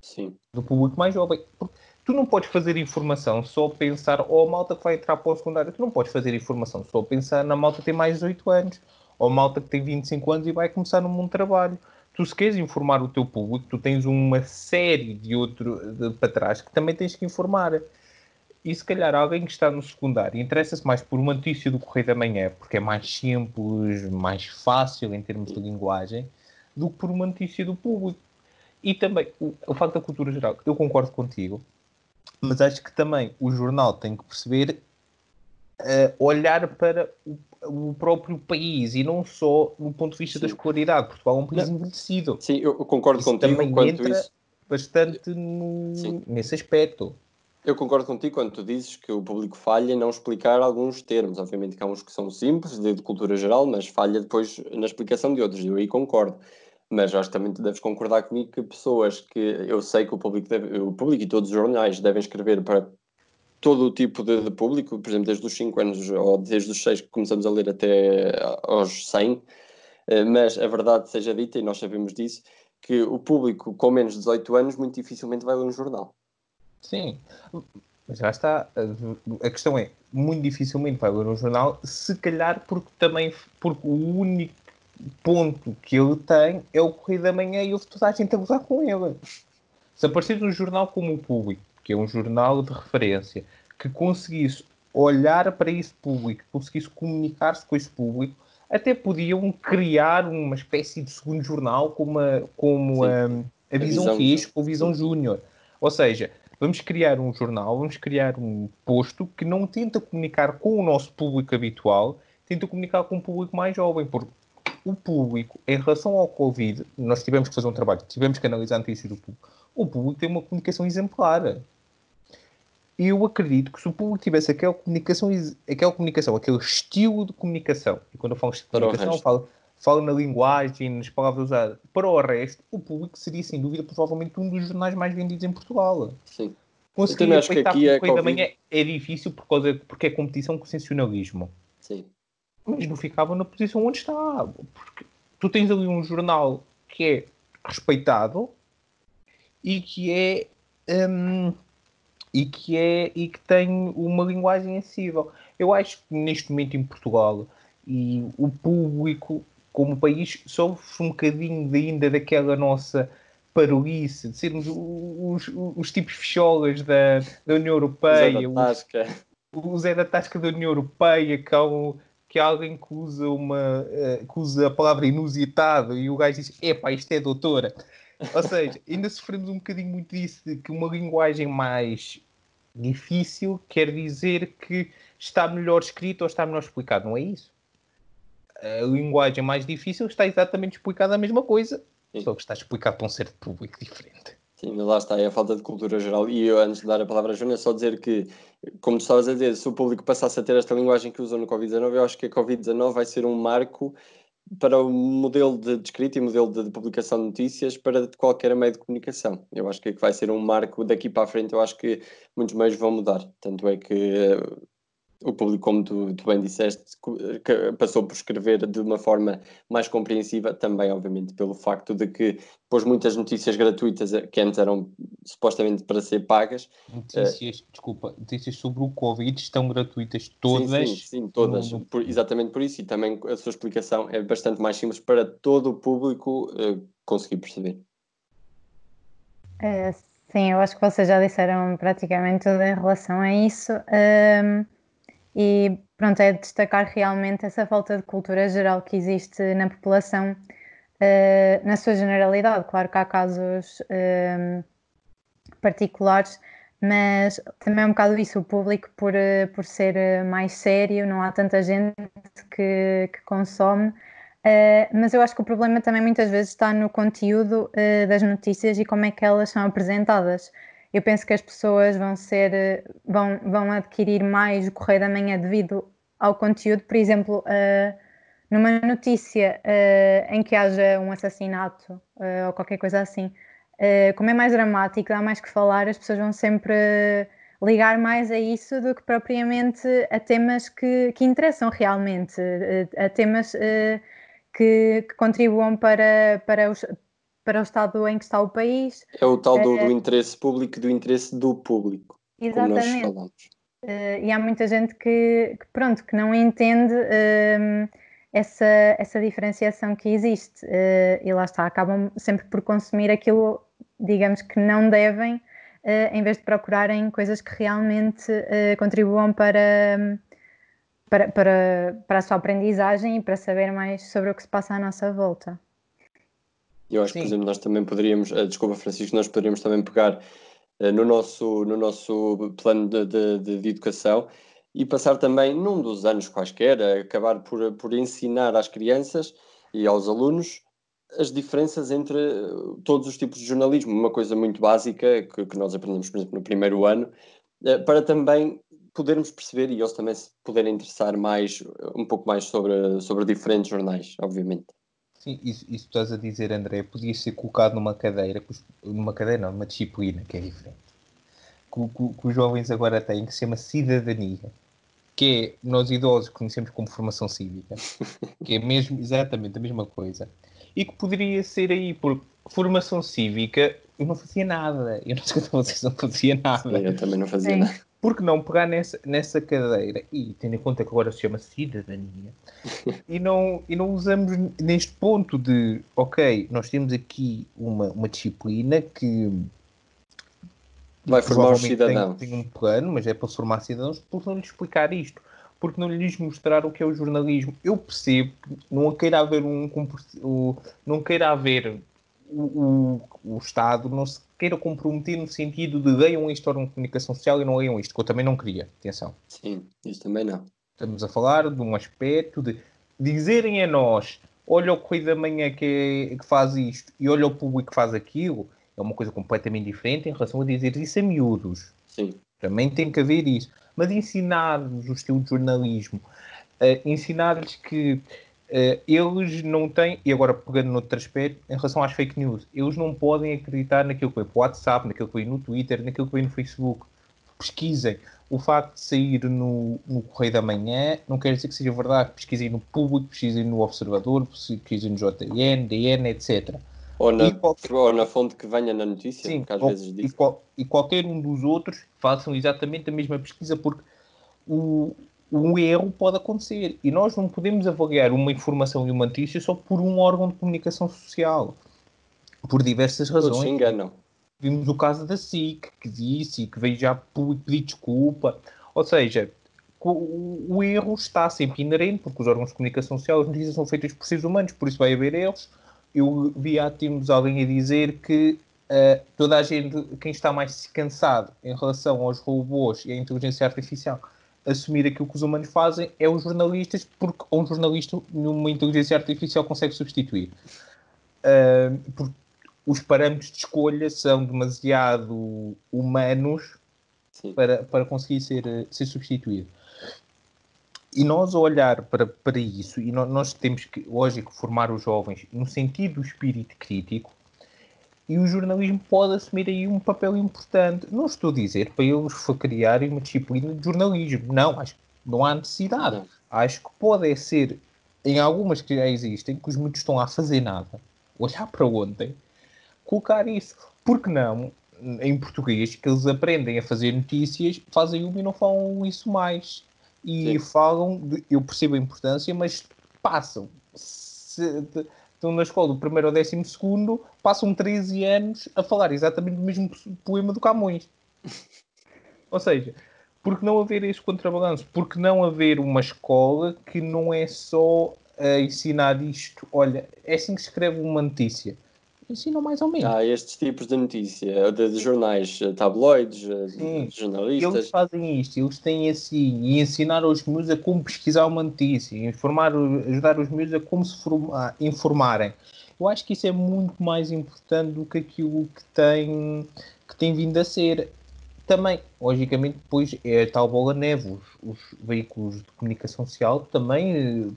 A: Sim.
B: Do público mais jovem. Porque tu não podes fazer informação só pensar, ou a malta que vai entrar para o secundário, tu não podes fazer informação só pensar na malta que tem mais de 18 anos, ou a malta que tem 25 anos e vai começar no mundo de trabalho. Tu, se queres informar o teu público, tu tens uma série para trás que também tens que informar. E se calhar alguém que está no secundário interessa-se mais por uma notícia do Correio da Manhã, porque é mais simples, mais fácil em termos de linguagem, do que por uma notícia do público. E também, o facto da cultura geral, eu concordo contigo, mas acho que também o jornal tem que perceber olhar para o próprio país e não só no ponto de vista da escolaridade. Portugal é um país envelhecido.
A: Sim, eu concordo
B: isso
A: contigo
B: também
A: quanto
B: entra
A: isso.
B: Bastante nesse aspecto.
A: Eu concordo contigo quando tu dizes que o público falha em não explicar alguns termos. Obviamente que há uns que são simples, de cultura geral, mas falha depois na explicação de outros. Eu aí concordo. Mas acho que também tu deves concordar comigo que pessoas que eu sei que o público e todos os jornais devem escrever para todo o tipo de público, por exemplo, desde os 5 anos ou desde os 6 que começamos a ler até aos 100, mas a verdade seja dita, e nós sabemos disso, que o público com menos de 18 anos muito dificilmente vai ler um jornal.
B: Sim, mas já está. A questão é, muito dificilmente vai ler um jornal, se calhar porque o único ponto que ele tem é o Correio da Manhã e houve toda a gente a gozar com ele. Se aparecesse um jornal como o Público, que é um jornal de referência, que conseguisse olhar para esse público, conseguisse comunicar-se com esse público, até podiam criar uma espécie de segundo jornal, como a visão risco ou visão júnior. Ou seja, vamos criar um jornal, vamos criar um posto que não tenta comunicar com o nosso público habitual, tenta comunicar com um público mais jovem, porque o público, em relação ao Covid, nós tivemos que fazer um trabalho, tivemos que analisar a notícia do público. O público tem uma comunicação exemplar. E eu acredito que se o público tivesse aquela comunicação, aquele estilo de comunicação, e quando eu falo de comunicação, falo na linguagem, nas palavras usadas, para o resto, o público seria, sem dúvida, provavelmente um dos jornais mais vendidos em Portugal.
A: Sim.
B: Conseguir aproveitar o Correio da Manhã é difícil porque é competição com o sensacionalismo.
A: Sim. Mas
B: não ficava na posição onde está. Porque tu tens ali um jornal que é respeitado e que tem uma linguagem acessível. Eu acho que neste momento em Portugal e o público, como país, sofre um bocadinho ainda daquela nossa parolice, de sermos os tipos fecholas da União Europeia, o Zé da Tasca da União Europeia, que é alguém que usa a palavra inusitado e o gajo diz, isto é doutora. Ou seja, ainda sofremos um bocadinho muito disso, de que uma linguagem mais difícil quer dizer que está melhor escrito ou está melhor explicado. Não é isso. A linguagem mais difícil está exatamente explicada a mesma coisa, só que está explicado para um certo público diferente.
A: Sim, mas lá está, é a falta de cultura geral. E eu, antes de dar a palavra a Júnior, só dizer que, como tu estavas a dizer, se o público passasse a ter esta linguagem que usam no Covid-19, eu acho que a Covid-19 vai ser um marco para o modelo de escrita e modelo de publicação de notícias para qualquer meio de comunicação. Eu acho que vai ser um marco daqui para a frente, eu acho que muitos meios vão mudar. Tanto é que o público, como tu bem disseste, passou por escrever de uma forma mais compreensiva, também, obviamente, pelo facto de que pôs muitas notícias gratuitas que antes eram supostamente para ser pagas.
B: Notícias sobre o Covid estão gratuitas todas.
A: Sim, todas. Exatamente por isso, e também a sua explicação é bastante mais simples para todo o público conseguir perceber.
C: Sim, eu acho que vocês já disseram praticamente tudo em relação a isso. E pronto, é destacar realmente essa falta de cultura geral que existe na população, na sua generalidade. Claro que há casos particulares, mas também é um bocado isso, o público por ser mais sério, não há tanta gente que consome, mas eu acho que o problema também muitas vezes está no conteúdo das notícias e como é que elas são apresentadas. Eu penso que as pessoas vão adquirir mais o Correio da Manhã devido ao conteúdo. Por exemplo, numa notícia em que haja um assassinato ou qualquer coisa assim, como é mais dramático, dá mais que falar, as pessoas vão sempre ligar mais a isso do que propriamente a temas que interessam realmente, a temas que contribuam para o estado em que está o país.
A: É o tal do interesse público, do interesse do público.
C: Exatamente.
A: Como nós falamos.
C: E há muita gente que não entende essa diferenciação que existe. E lá está, acabam sempre por consumir aquilo, digamos, que não devem, em vez de procurarem coisas que realmente contribuam para a sua aprendizagem e para saber mais sobre o que se passa à nossa volta.
A: Eu acho que, por exemplo, nós também poderíamos, desculpa Francisco, nós poderíamos também pegar no nosso plano de educação e passar também, num dos anos quaisquer, a acabar por ensinar às crianças e aos alunos as diferenças entre todos os tipos de jornalismo, uma coisa muito básica que nós aprendemos, por exemplo, no primeiro ano, para também podermos perceber e eles também se poderem interessar um pouco mais sobre diferentes jornais, obviamente.
B: Sim, isso estás a dizer, André, podia ser colocado numa cadeira não, numa disciplina que é diferente. Que os jovens agora têm, que se chama cidadania, que é, nós idosos conhecemos como formação cívica, que é mesmo exatamente a mesma coisa, e que poderia ser aí, porque formação cívica, eu não fazia nada, eu não sei se vocês não fazia nada.
A: Sim, eu também não fazia nada.
B: Por que não pegar nessa cadeira e tendo em conta que agora se chama cidadania e não usamos neste ponto de ok, nós temos aqui uma disciplina que
A: vai formar os cidadãos.
B: Tem um plano, mas é para formar cidadãos, porque não lhes explicar isto, porque não lhes mostrar o que é o jornalismo. Eu percebo que não queira haver o Estado não se queira comprometer no sentido de leiam isto órgão de comunicação social e não leiam isto, que eu também não queria. Atenção.
A: Sim, isso também não.
B: Estamos a falar de um aspecto de dizerem a nós, olha o Correio da Manhã que faz isto e olha o Público que faz aquilo, é uma coisa completamente diferente em relação a dizer isso a miúdos.
A: Sim.
B: Também tem que haver isso. Mas ensinar-lhes o estilo de jornalismo, ensinar-lhes que eles não têm, e agora pegando noutro aspecto, em relação às fake news, eles não podem acreditar naquilo que vem para o WhatsApp, naquilo que vem no Twitter, naquilo que vem no Facebook. Pesquisem. O facto de sair no Correio da Manhã não quer dizer que seja verdade. Pesquisem no Público, pesquisem no Observador, pesquisem no JN, DN, etc.
A: Ou na fonte que venha na notícia,
B: sim,
A: que às vezes diz.
B: E qualquer um dos outros façam exatamente a mesma pesquisa, porque o erro pode acontecer. E nós não podemos avaliar uma informação e uma notícia só por um órgão de comunicação social. Por diversas razões.
A: Todos se enganam.
B: Vimos o caso da SIC, que disse e que veio já pedir desculpa. Ou seja, o erro está sempre inerente, porque os órgãos de comunicação social, as notícias são feitas por seres humanos, por isso vai haver erros. Eu vi há tempos alguém a dizer que toda a gente, quem está mais cansado em relação aos robôs e à inteligência artificial, assumir aquilo que os humanos fazem é os jornalistas, porque um jornalista numa inteligência artificial consegue substituir. Porque os parâmetros de escolha são demasiado humanos para conseguir ser substituído. E nós, a olhar para isso, e nós temos que, lógico, formar os jovens no sentido do espírito crítico, e o jornalismo pode assumir aí um papel importante. Não estou a dizer para eles criarem uma disciplina de jornalismo. Não, acho que não há necessidade. Não. Acho que pode ser, em algumas que já existem, que os muitos estão a fazer nada, olhar para ontem, colocar isso. Porque não, em português, que eles aprendem a fazer notícias, fazem uma e não falam isso mais. E falam, eu percebo a importância, mas passam. Estão na escola do 1º ao 12º, passam 13 anos a falar exatamente o mesmo poema do Camões. Ou seja, por que não haver esse contrabalanço? Por que não haver uma escola que não é só ensinar isto? Olha, é assim que se escreve uma notícia. Ensinam mais ou menos.
A: Estes tipos de notícia, de jornais tabloides, jornalistas.
B: Eles fazem isto, eles têm assim, e ensinar aos miúdos a como pesquisar uma notícia, ajudar os miúdos a como se informarem. Eu acho que isso é muito mais importante do que aquilo que tem vindo a ser. Também, logicamente, depois é a tal bola-neve. Os veículos de comunicação social também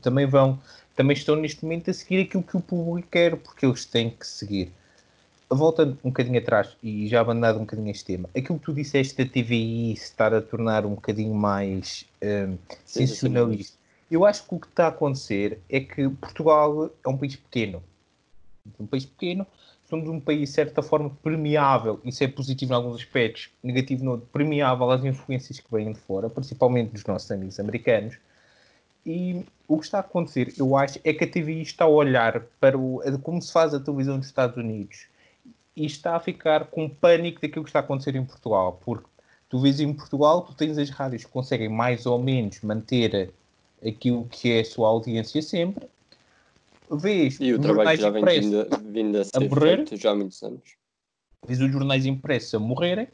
B: estão neste momento a seguir aquilo que o público quer, porque eles têm que seguir. Voltando um bocadinho atrás, e já abandonado um bocadinho este tema, aquilo que tu disseste da TVI se estar a tornar um bocadinho mais sensacionalista, eu acho que o que está a acontecer é que Portugal é um país pequeno. Somos um país, de certa forma, permeável, isso é positivo em alguns aspectos, negativo no outro, permeável às influências que vêm de fora, principalmente dos nossos amigos americanos. E o que está a acontecer, eu acho, é que a TVI está a olhar para como se faz a televisão dos Estados Unidos e está a ficar com pânico daquilo que está a acontecer em Portugal. Porque tu vês em Portugal, tu tens as rádios que conseguem mais ou menos manter aquilo que é a sua audiência sempre. Vês
A: e o trabalho que já vem vindo a ser feito já há muitos anos.
B: Vês os jornais impressos a morrerem.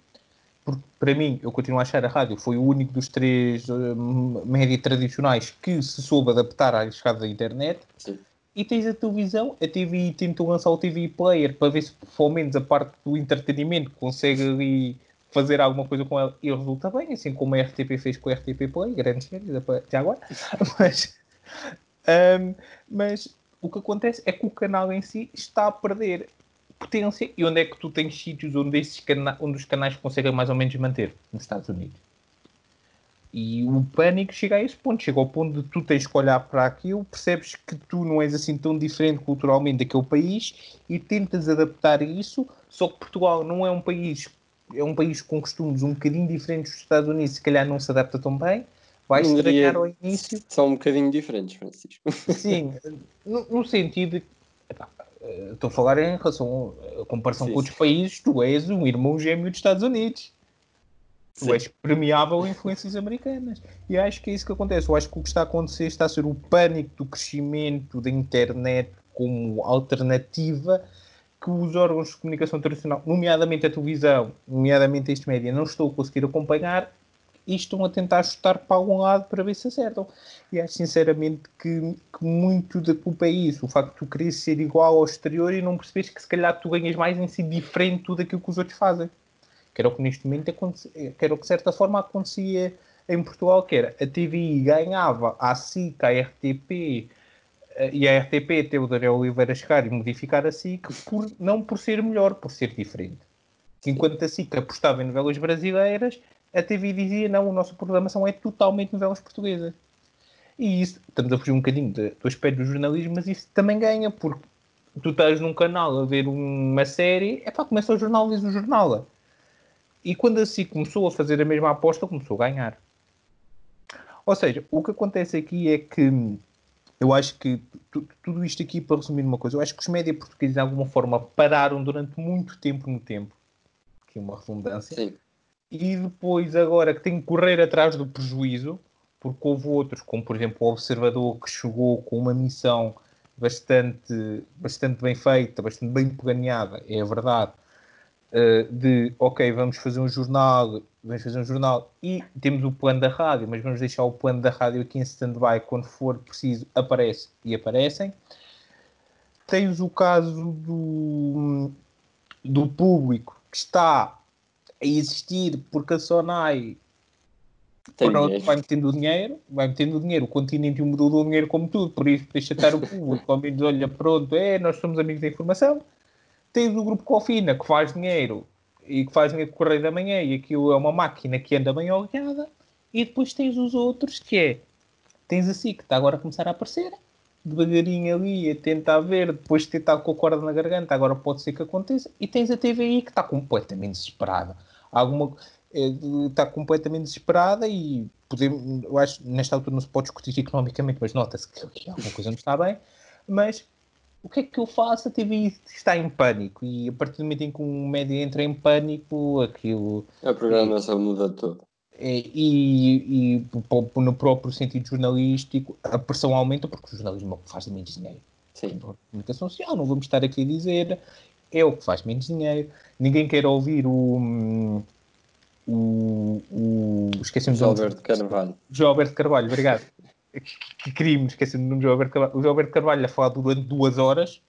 B: Porque, para mim, eu continuo a achar a rádio foi o único dos 3 média tradicionais que se soube adaptar à chegada da internet.
A: Sim.
B: E tens a televisão, a TVI tentou lançar o TV Player para ver se, pelo menos, a parte do entretenimento consegue ali fazer alguma coisa com ela e resulta bem, assim como a RTP fez com a RTP Play, grandes séries até agora. Mas o que acontece é que o canal em si está a perder potência. E onde é que tu tens sítios onde os canais conseguem mais ou menos manter? Nos Estados Unidos. E o pânico chega a esse ponto. Chega ao ponto de tu tens que olhar para aquilo, percebes que tu não és assim tão diferente culturalmente daquele país e tentas adaptar isso, só que Portugal não é um país com costumes um bocadinho diferentes dos Estados Unidos, se calhar não se adapta tão bem. Vai estranhar ao início.
A: São um bocadinho diferentes, Francisco.
B: Sim, no sentido de... Estou a falar em relação à comparação com outros países. Tu és um irmão gêmeo dos Estados Unidos. Tu és permeável a influências americanas. E acho que é isso que acontece. Eu acho que o que está a acontecer está a ser o pânico do crescimento da internet como alternativa que os órgãos de comunicação tradicional, nomeadamente a televisão, nomeadamente este média, não estão a conseguir acompanhar e estão a tentar ajustar para algum lado para ver se acertam. E acho sinceramente que muito da culpa é isso, o facto de tu quereres ser igual ao exterior e não percebes que se calhar tu ganhas mais em ser diferente de tudo aquilo que os outros fazem. Que era o que neste momento que era o que de certa forma acontecia em Portugal, que era a TVI ganhava à SIC, à RTP, e a RTP teve o Daniel Oliveira chegar e modificar a SIC não por ser melhor, por ser diferente. Enquanto a SIC apostava em novelas brasileiras, a TV dizia não, a nossa programação é totalmente novelas portuguesas. E isso, estamos a fugir um bocadinho do aspecto do jornalismo, mas isso também ganha, porque tu estás num canal a ver uma série, começa o jornal, diz o jornal. E quando a SIC começou a fazer a mesma aposta, começou a ganhar. Ou seja, o que acontece aqui é que eu acho que tudo isto aqui, para resumir uma coisa, eu acho que os média portugueses de alguma forma pararam durante muito tempo no tempo, que é uma redundância,
A: Sim.
B: E depois agora que tem que correr atrás do prejuízo, porque houve outros, como por exemplo o Observador, que chegou com uma missão bastante bem feita, bastante bem planeada, é a verdade, de ok, vamos fazer um jornal e temos o plano da rádio, mas vamos deixar o plano da rádio aqui em stand-by, quando for preciso aparecem. Tens o caso do público que está a existir porque a Sonai vai metendo dinheiro, o continente mudou o dinheiro como tudo, por isso deixa estar o público, ao menos olha, pronto, nós somos amigos da informação. Tens o grupo Cofina, que faz dinheiro e que faz dinheiro com o Correio da Manhã, e aquilo é uma máquina que anda bem olhada, e depois tens os outros, tens a SIC, que está agora a começar a aparecer, devagarinho ali, a tentar ver, depois de tentar com a corda na garganta, agora pode ser que aconteça, e tens a TVI, que está completamente desesperada. Está completamente desesperada e eu acho que nesta altura não se pode discutir economicamente, mas nota-se que alguma coisa não está bem, mas o que é que eu faço? A TVI está em pânico, e a partir do momento em que um média entra em pânico, aquilo...
A: A programação muda tudo.
B: E no próprio sentido jornalístico, a pressão aumenta, porque o jornalismo é o que faz menos dinheiro.
A: Sim.
B: A comunicação social, não vamos estar aqui a dizer, é o que faz menos dinheiro. Ninguém quer ouvir esqueci-me
A: José Alberto Carvalho.
B: José Alberto Carvalho, obrigado. Que crime, esqueci-me do nome de José Alberto Carvalho. O José Alberto Carvalho a falar durante 2 horas.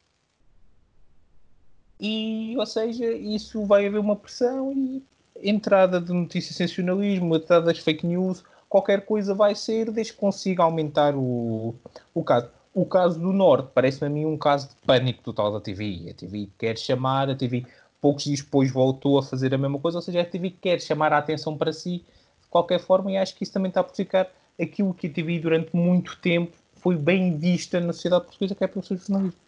B: E, ou seja, isso vai haver uma pressão e entrada de notícias sensacionalismo, entrada das fake news, qualquer coisa vai ser desde que consiga aumentar o caso. O caso do Norte parece-me a mim um caso de pânico total da TVI. A TVI quer chamar, a TVI poucos dias depois voltou a fazer a mesma coisa, ou seja, a TVI quer chamar a atenção para si de qualquer forma, e acho que isso também está a prejudicar aquilo que a TVI durante muito tempo foi bem vista na sociedade portuguesa, que é pelo seu jornalismo.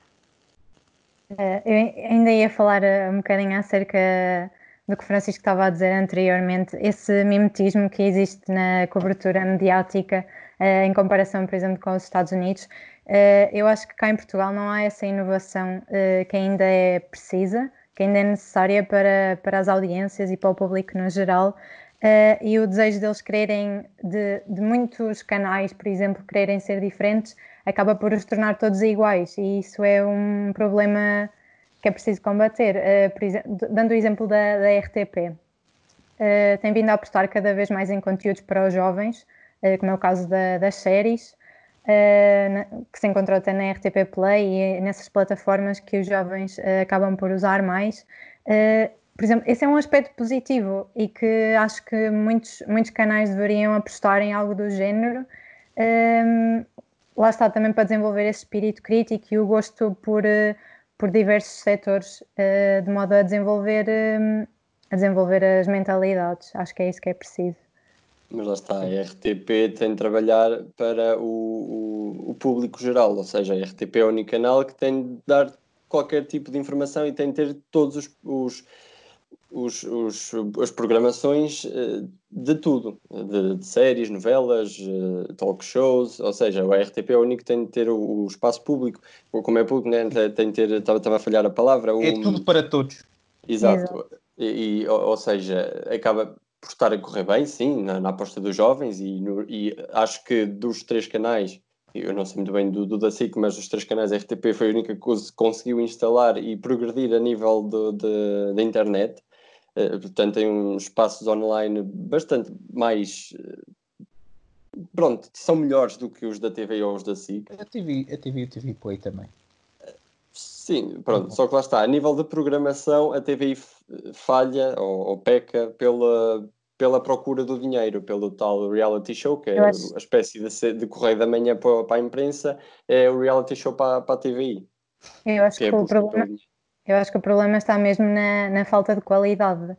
C: Eu ainda ia falar um bocadinho acerca do que o Francisco estava a dizer anteriormente, esse mimetismo que existe na cobertura mediática em comparação, por exemplo, com os Estados Unidos. Eu acho que cá em Portugal não há essa inovação que ainda é precisa, que ainda é necessária para as audiências e para o público no geral, e o desejo deles quererem, de muitos canais, por exemplo, quererem ser diferentes, acaba por os tornar todos iguais, e isso é um problema que é preciso combater. Dando o exemplo da RTP, tem vindo a apostar cada vez mais em conteúdos para os jovens, como é o caso das séries, que se encontram até na RTP Play e nessas plataformas que os jovens acabam por usar mais. Por exemplo, esse é um aspecto positivo e que acho que muitos canais deveriam apostar em algo do género. Lá está, também para desenvolver esse espírito crítico e o gosto por diversos setores, de modo a desenvolver as mentalidades. Acho que é isso que é preciso.
A: Mas lá está, a RTP tem de trabalhar para o público geral, ou seja, a RTP é o único canal que tem de dar qualquer tipo de informação e tem de ter todos as programações de tudo, de séries, novelas, talk shows, ou seja, a RTP é o único que tem de ter o espaço público, como é público, né? Tem de ter, estava a falhar a palavra.
B: É tudo para todos.
A: Exato. Ou seja, acaba por estar a correr bem, sim, na aposta dos jovens, e acho que dos 3 canais, eu não sei muito bem do da SIC, mas os 3 canais RTP foi a única coisa que conseguiu instalar e progredir a nível da internet. Portanto, tem uns espaços online bastante mais... pronto, são melhores do que os da TV ou os da SIC.
B: A TV e o TV Play também.
A: Sim, pronto, só que lá está, a nível de programação, a TVI falha ou peca pela procura do dinheiro, pelo tal reality show, que é
C: Eu acho,
A: a espécie de correio da manhã para a imprensa, é o reality show para a TVI,
C: eu acho
A: que é a
C: que o
A: busca pelo
C: problema,
A: dinheiro.
C: eu acho que o problema está mesmo na falta de qualidade.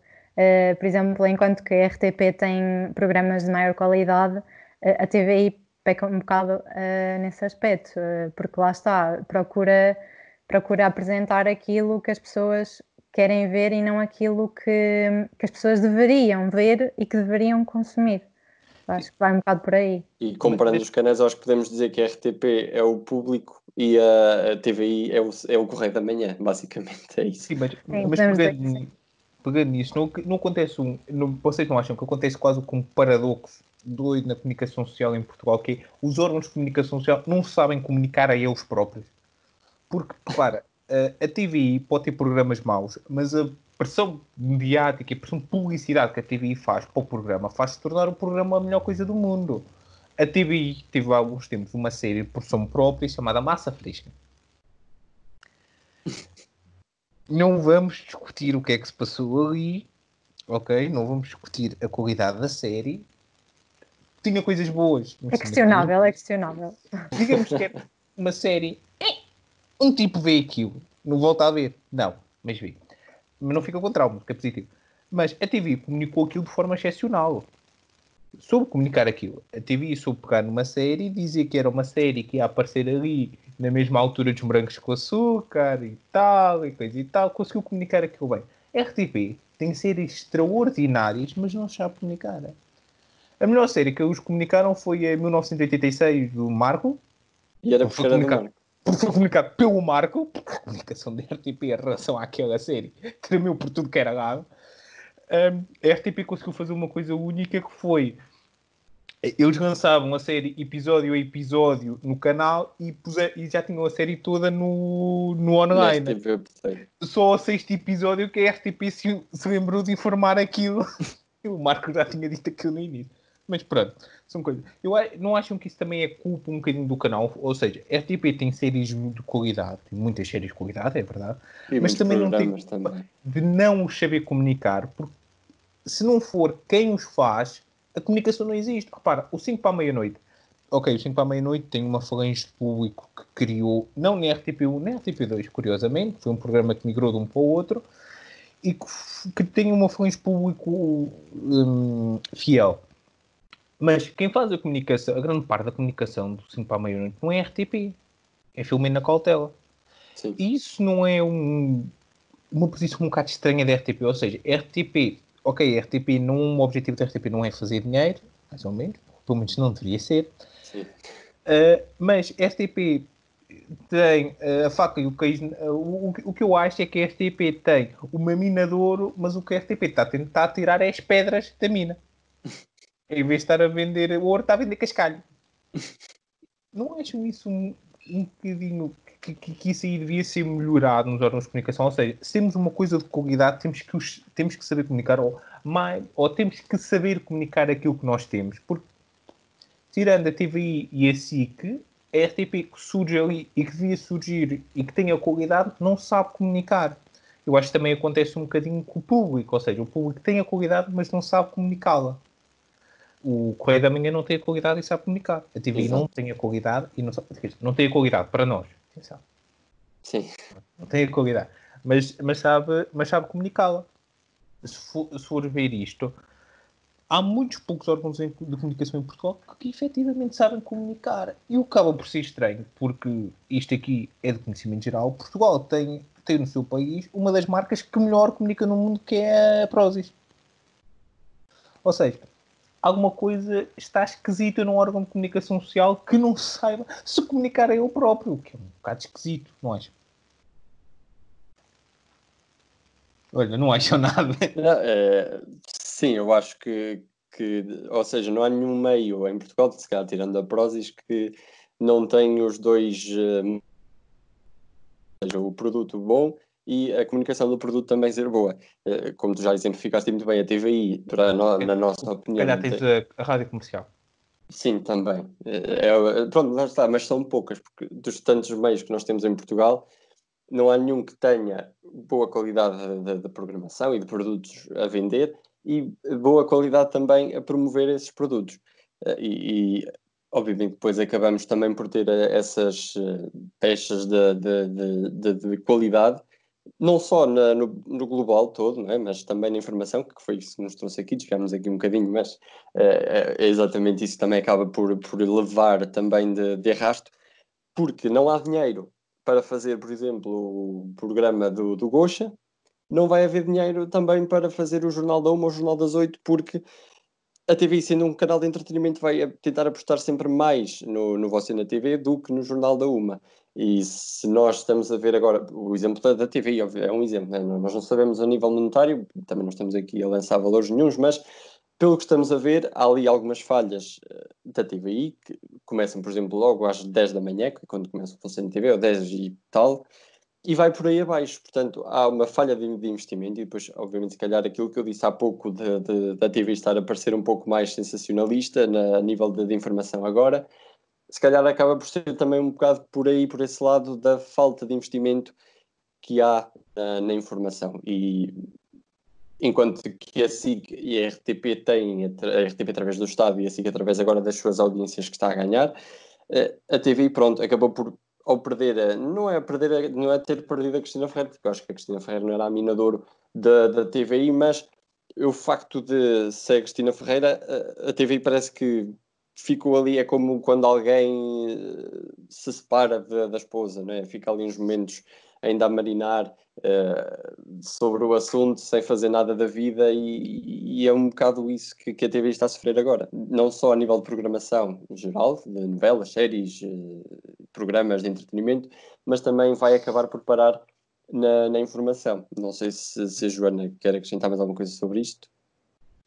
C: Por exemplo, enquanto que a RTP tem programas de maior qualidade, a TVI peca um bocado nesse aspecto, porque lá está, procura apresentar aquilo que as pessoas querem ver e não aquilo que as pessoas deveriam ver e que deveriam consumir. Acho que vai um bocado por aí.
A: E comparando os canais, acho que podemos dizer que a RTP é o público e a TVI é o correio da manhã, basicamente, é isso.
B: Sim,
C: Sim,
B: mas
C: podemos dizer que sim.
B: pegando nisso, não acontece vocês não acham que acontece quase como um paradoxo doido na comunicação social em Portugal, que é os órgãos de comunicação social não sabem comunicar a eles próprios? Porque, repara, a TVI pode ter programas maus, mas a pressão mediática e a pressão de publicidade que a TVI faz para o programa faz-se tornar o programa a melhor coisa do mundo. A TVI teve há alguns tempos uma série de produção própria chamada Massa Fresca. Não vamos discutir o que é que se passou ali, ok? Não vamos discutir a qualidade da série. Tinha coisas boas,
C: É
B: mas tinha coisas...
C: questionável, é questionável.
B: Digamos que é uma série... Um tipo vê aquilo, não volta a ver. Não, mas vê. Mas não fica com trauma, fica positivo. Mas a TV comunicou aquilo de forma excepcional. Soube comunicar aquilo. A TV soube pegar numa série e dizer que era uma série que ia aparecer ali na mesma altura dos Morangos com Açúcar e tal, e coisa e tal. Conseguiu comunicar aquilo bem. A RTP tem séries extraordinárias, mas não sabe comunicar. A melhor série que eles comunicaram foi a 1986 do Marco.
A: E era
B: Foi
A: porque era do
B: comunicado,
A: Marco.
B: foi comunicado pelo Marco, porque a comunicação da RTP em relação àquela série tremeu por tudo que era lado. A RTP conseguiu fazer uma coisa única que foi eles lançavam a série episódio a episódio no canal e já tinham a série toda no online.
A: RTP,
B: Só ao 6º episódio que a RTP se lembrou de informar aquilo. O Marco já tinha dito aquilo no início. Mas pronto, são coisas. Não acham que isso também é culpa um bocadinho do canal? Ou seja, a RTP tem séries de qualidade, tem muitas séries de qualidade, é verdade,
A: e
B: mas também não tem
A: também.
B: de não os saber comunicar, porque se não for quem os faz, a comunicação não existe. Repara, o 5 para a meia-noite. Ok, o 5 para a meia-noite tem uma falange de público que criou, não na RTP1, nem na RTP2, curiosamente, foi um programa que migrou de um para o outro, e que tem uma falange de público fiel. Mas quem faz a comunicação, a grande parte da comunicação do 5 para a meia-noite não é RTP, é Filomena Cautela.
A: Sim.
B: E isso não é uma posição um bocado estranha da RTP, ou seja, RTP, ok, RTP não, o objetivo da RTP não é fazer dinheiro, mais ou menos, pelo menos não deveria ser, mas RTP tem a faca e o queijo, o que eu acho é que a RTP tem uma mina de ouro, mas o que a RTP está a tentar tirar é as pedras da mina. Em vez de estar a vender ouro, está a vender cascalho. Não acham isso um bocadinho que isso aí devia ser melhorado nos órgãos de comunicação? Ou seja, se temos uma coisa de qualidade, temos que saber comunicar, ou temos que saber comunicar aquilo que nós temos. Porque, tirando a TVI e a SIC, a RTP que surge ali e que devia surgir e que tenha qualidade, não sabe comunicar. Eu acho que também acontece um bocadinho com o público, ou seja, o público tem a qualidade, mas não sabe comunicá-la. O Correio da Manhã não tem a qualidade e sabe comunicar. A TVI não tem a qualidade e não tem a qualidade para nós. Atenção.
A: Sim.
B: Não tem a qualidade. Mas sabe comunicá-la. Se for ver isto, há muitos poucos órgãos de comunicação em Portugal que efetivamente sabem comunicar. E o que acaba por ser estranho, porque isto aqui é de conhecimento geral. Portugal tem no seu país uma das marcas que melhor comunica no mundo, que é a Prozis. Ou seja, alguma coisa está esquisita num órgão de comunicação social que não saiba se comunicar a ele próprio, o que é um bocado esquisito, não acham? Olha, não acham nada.
A: Sim, eu acho que, ou seja, não há nenhum meio em Portugal, se calhar tirando a Prozis, que não tem os dois, seja, o produto bom e a comunicação do produto também ser boa. Como tu já exemplificaste muito bem, a TVI, na nossa opinião...
B: Calhar tens a rádio comercial.
A: Sim, também. Pronto, lá está, mas são poucas, porque dos tantos meios que nós temos em Portugal, não há nenhum que tenha boa qualidade de programação e de produtos a vender e boa qualidade também a promover esses produtos. Obviamente depois acabamos também por ter essas peças de qualidade, não só no global todo, não é? Mas também na informação, que foi isso que nos trouxe aqui, desviámos aqui um bocadinho, mas é exatamente isso que também acaba por levar também de arrasto, porque não há dinheiro para fazer, por exemplo, o programa do Gocha, não vai haver dinheiro também para fazer o Jornal da Uma ou o Jornal das 8, porque a TV, sendo um canal de entretenimento, vai tentar apostar sempre mais no Você na TV do que no Jornal da Uma. E se nós estamos a ver agora, o exemplo da TV é um exemplo, né? Nós não sabemos a nível monetário, também não estamos aqui a lançar valores nenhuns, mas pelo que estamos a ver, há ali algumas falhas da TVI, que começam, por exemplo, logo às 10 da manhã, que é quando começa o Você na TV, ou 10 e tal, e vai por aí abaixo. Portanto, há uma falha de investimento e depois, obviamente, se calhar aquilo que eu disse há pouco da TV estar a parecer um pouco mais sensacionalista a nível de informação agora, se calhar acaba por ser também um bocado por aí, por esse lado da falta de investimento que há na informação. E enquanto que a SIC e a RTP têm, a RTP através do Estado e a SIC através agora das suas audiências que está a ganhar, a TV, pronto, acabou por, ao perder, não é ter perdido a Cristina Ferreira, porque eu acho que a Cristina Ferreira não era a mina de ouro da TVI, mas o facto de ser a Cristina Ferreira, a TVI parece que ficou ali, é como quando alguém se separa da esposa, não é? Fica ali uns momentos ainda a marinar sobre o assunto, sem fazer nada da vida, e é um bocado isso que a TV está a sofrer agora. Não só a nível de programação em geral, de novelas, séries, programas de entretenimento, mas também vai acabar por parar na informação. Não sei se a Joana quer acrescentar mais alguma coisa sobre isto.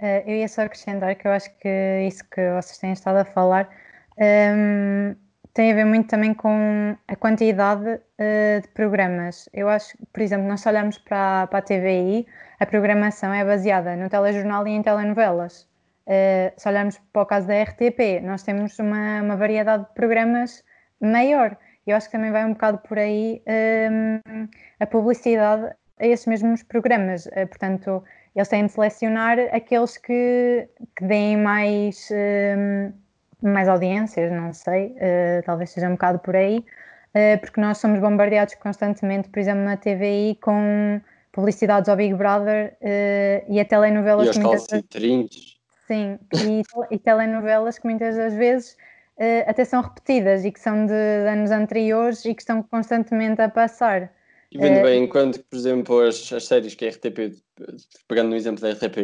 C: Eu ia só acrescentar que eu acho que isso que vocês têm estado a falar tem a ver muito também com a quantidade de programas. Eu acho que, por exemplo, nós se olharmos para a TVI, a programação é baseada no telejornal e em telenovelas. Se olharmos para o caso da RTP, nós temos uma variedade de programas maior. Eu acho que também vai um bocado por aí a publicidade a esses mesmos programas. Portanto, eles têm de selecionar aqueles que deem mais audiências, não sei, talvez seja um bocado por aí, porque nós somos bombardeados constantemente, por exemplo, na TVI, com publicidades ao Big Brother e a telenovelas
A: E aos calcitrinhos.
C: Sim, e telenovelas que muitas das vezes até são repetidas e que são de anos anteriores e que estão constantemente a passar.
A: E vendo bem, enquanto que, por exemplo, as séries que a RTP, pegando no exemplo da RTP,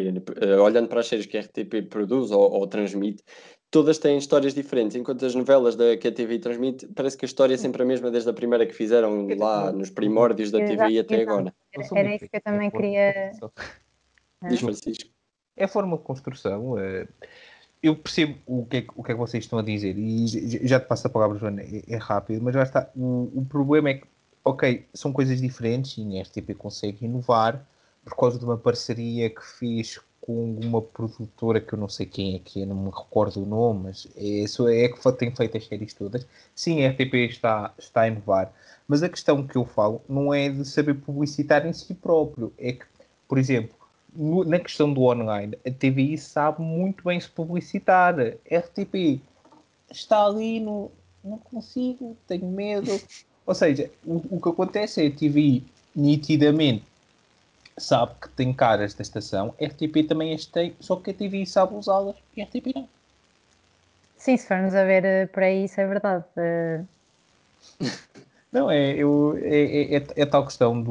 A: olhando para as séries que a RTP produz ou transmite, todas têm histórias diferentes, enquanto as novelas que a TV transmite, parece que a história é sempre a mesma desde a primeira que fizeram lá nos primórdios da TVI até agora.
C: Era isso que eu também queria...
A: Diz, Francisco.
B: É a forma de construção. Eu percebo o que é que vocês estão a dizer e já te passo a palavra, Joana, é rápido, mas já está. O problema é que, ok, são coisas diferentes e a RTP consegue inovar por causa de uma parceria que fez com uma produtora que eu não sei quem é que é, não me recordo o nome, mas é que tem feito as séries todas. Sim, a RTP está a inovar, mas a questão que eu falo não é de saber publicitar em si próprio, é que, por exemplo, na questão do online, a TVI sabe muito bem se publicitar. A RTP está ali no... Não consigo, tenho medo. Ou seja, o que acontece é a TVI nitidamente sabe que tem caras da estação, a RTP também as tem, só que a TVI sabe usá-las e a RTP não.
C: Sim, se formos a ver por aí, isso é verdade.
B: Não, é tal questão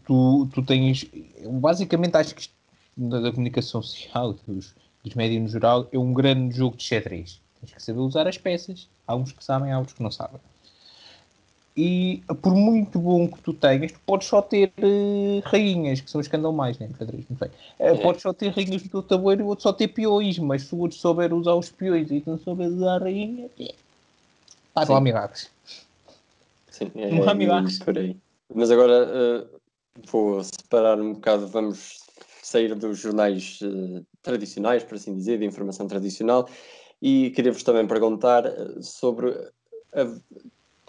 B: tu tens, basicamente acho que isto, da comunicação social, dos médias no geral, é um grande jogo de xadrez. Tens que saber usar as peças. Há uns que sabem, há outros que não sabem. E por muito bom que tu tenhas, tu podes só ter rainhas, que são os que andam mais, né? Xadrez, não sei. Podes só ter rainhas no teu tabuleiro e o outro só ter peões, mas se o outro souber usar os peões e tu não souber usar a rainha, Pá, não há milagres.
A: Sim,
B: Não há milagres.
A: por aí. Mas agora vou separar um bocado, vamos sair dos jornais tradicionais, por assim dizer, de informação tradicional, e queria-vos também perguntar sobre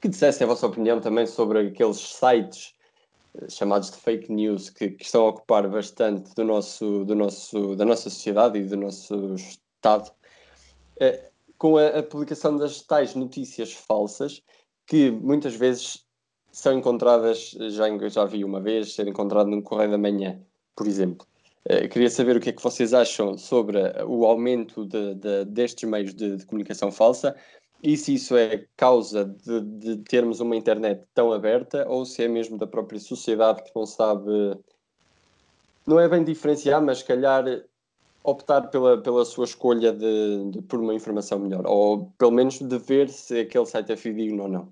A: que dissessem a vossa opinião também sobre aqueles sites chamados de fake news que estão a ocupar bastante da nossa sociedade e do nosso Estado, com a publicação das tais notícias falsas que muitas vezes são encontradas, já vi uma vez, ser encontrado num Correio da Manhã, por exemplo. Queria saber o que é que vocês acham sobre o aumento destes meios de comunicação falsa e se isso é causa de termos uma internet tão aberta ou se é mesmo da própria sociedade que não sabe, não é bem diferenciar, mas se calhar optar pela sua escolha por uma informação melhor, ou pelo menos de ver se aquele site é fidedigno ou não.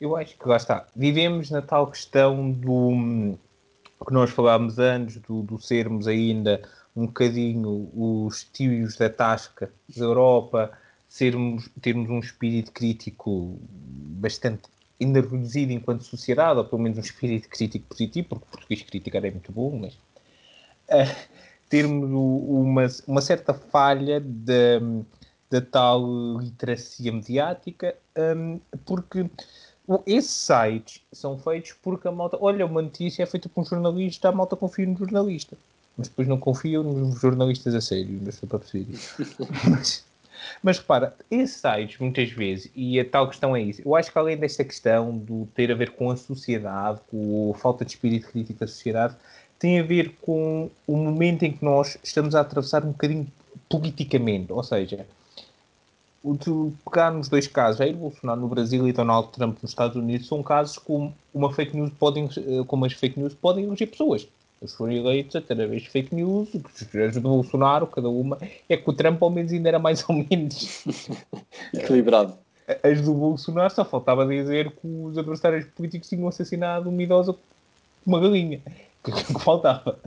B: Eu acho que lá está. Vivemos na tal questão do que nós falámos antes, do sermos ainda um bocadinho os tios da tasca da Europa, termos um espírito crítico bastante ainda reduzido enquanto sociedade, ou pelo menos um espírito crítico positivo, porque o português criticar é muito bom, mas termos uma certa falha da tal literacia mediática, porque esses sites são feitos porque a malta... Olha, uma notícia é feita por um jornalista, a malta confia no jornalista. Mas depois não confiam nos jornalistas a sério, não estou para perceber isso. Mas repara, esses sites, muitas vezes, e a tal questão é isso, eu acho que além desta questão do ter a ver com a sociedade, com a falta de espírito crítico da sociedade, tem a ver com o momento em que nós estamos a atravessar um bocadinho politicamente, ou seja, de pegar nos dois casos, Jair Bolsonaro no Brasil e Donald Trump nos Estados Unidos, são casos como como as fake news podem eleger pessoas. Eles foram eleitos através de fake news, as do Bolsonaro, cada uma, é que o Trump ao menos ainda era mais ou menos
A: equilibrado.
B: As do Bolsonaro só faltava dizer que os adversários políticos tinham assassinado uma idosa com uma galinha, que faltava.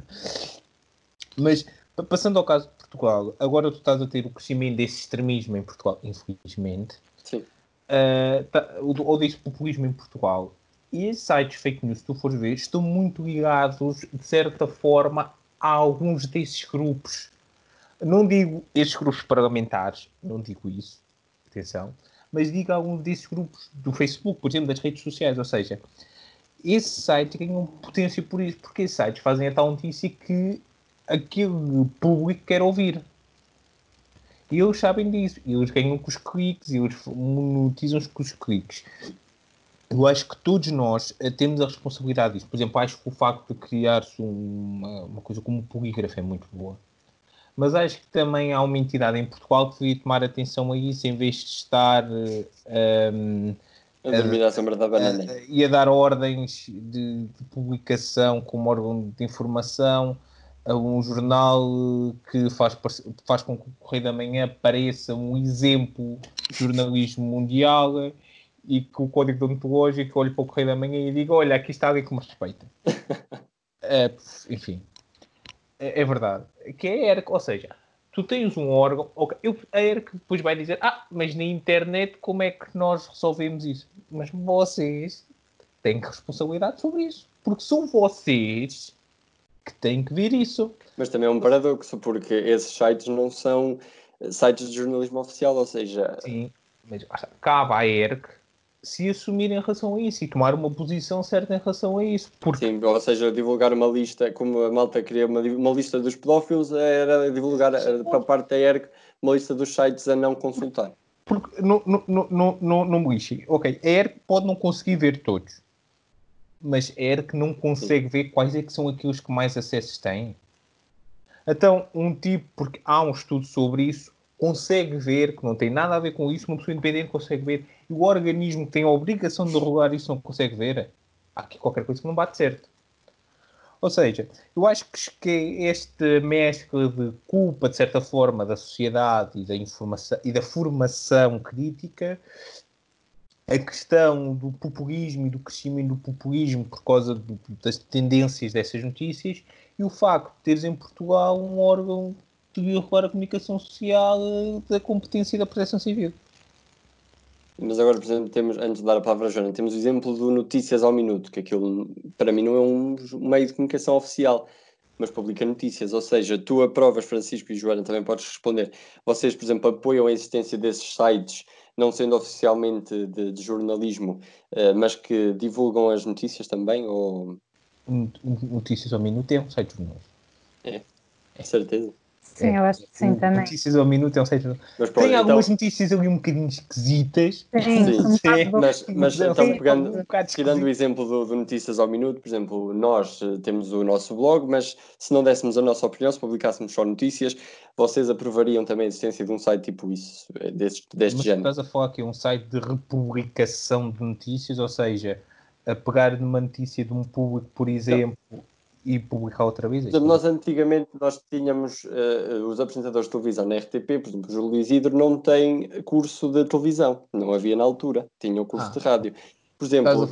B: Mas passando ao caso de Portugal, agora tu estás a ter o crescimento desse extremismo em Portugal, infelizmente.
A: Sim.
B: Ou desse populismo em Portugal. E esses sites fake news, se tu fores ver, estão muito ligados, de certa forma, a alguns desses grupos. Não digo esses grupos parlamentares, não digo isso, atenção, mas digo alguns desses grupos do Facebook, por exemplo, das redes sociais. Ou seja, esses sites ganham potência por isso, porque esses sites fazem a tal notícia que aquele público quer ouvir. E eles sabem disso. E eles ganham com os cliques e eles monetizam-se com os cliques. Eu acho que todos nós temos a responsabilidade disso. Por exemplo, acho que o facto de criar-se uma coisa como o polígrafo é muito boa. Mas acho que também há uma entidade em Portugal que devia tomar atenção a isso em vez de estar
A: a dormir à sombra da banana.
B: E a dar ordens de publicação como órgão de informação a um jornal que faz com que o Correio da Manhã pareça um exemplo de jornalismo mundial e que o código deontológico olhe para o Correio da Manhã e diga: olha, aqui está alguém que me respeita. Enfim, é verdade. Que é a ERC, ou seja, tu tens um órgão, a ERC depois vai dizer: mas na internet como é que nós resolvemos isso? Mas vocês têm responsabilidade sobre isso, porque são vocês que têm que ver isso.
A: Mas também é um paradoxo, porque esses sites não são sites de jornalismo oficial, ou seja...
B: Sim, mas cabe à ERC se assumir em relação a isso e tomar uma posição certa em relação a isso. Porque...
A: Sim, ou seja, divulgar uma lista, como a malta queria uma lista dos pedófilos, era divulgar para a parte da ERC uma lista dos sites a não consultar.
B: Porque não me lixem. Ok, a ERC pode não conseguir ver todos, mas a ERC não consegue ver quais é que são aqueles que mais acessos têm. Então, porque há um estudo sobre isso, consegue ver, que não tem nada a ver com isso, uma pessoa independente consegue ver, e o organismo que tem a obrigação de regular isso não consegue ver, há aqui qualquer coisa que não bate certo. Ou seja, eu acho que esta mescla de culpa, de certa forma, da sociedade e da informação e da formação crítica, a questão do populismo e do crescimento do populismo por causa das tendências dessas notícias e o facto de teres em Portugal um órgão que regular a comunicação social da competência e da proteção civil.
A: Mas agora, por exemplo, temos, antes de dar a palavra à Joana, temos o exemplo do Notícias ao Minuto, que aquilo, para mim, não é um meio de comunicação oficial, mas publica notícias. Ou seja, tu aprovas, Francisco e Joana, também podes responder. Vocês, por exemplo, apoiam a existência desses sites, não sendo oficialmente de jornalismo, mas que divulgam as notícias também? Ou...
B: Notícias ao Minuto é um site jornalista.
A: É, certeza.
C: Sim, eu acho que sim também.
B: Notícias ao Minuto é um site jornalista.
A: Mas pronto,
B: Tem algumas notícias ali um bocadinho esquisitas.
C: Sim,
A: mas então, pegando, tirando o
B: esquisito.
A: exemplo do Notícias ao Minuto, por exemplo, nós temos o nosso blog, mas se não dessemos a nossa opinião, se publicássemos só notícias, vocês aprovariam também a existência de um site tipo isso, deste
B: Mas
A: género?
B: estás a falar que é um site de republicação de notícias, ou seja, a pegar numa notícia de um público, por exemplo, e publicar outra vez?
A: Nós antigamente tínhamos os apresentadores de televisão na RTP, por exemplo, o Júlio Luís Hidro não tem curso de televisão, não havia na altura, tinha o curso de rádio. Por exemplo,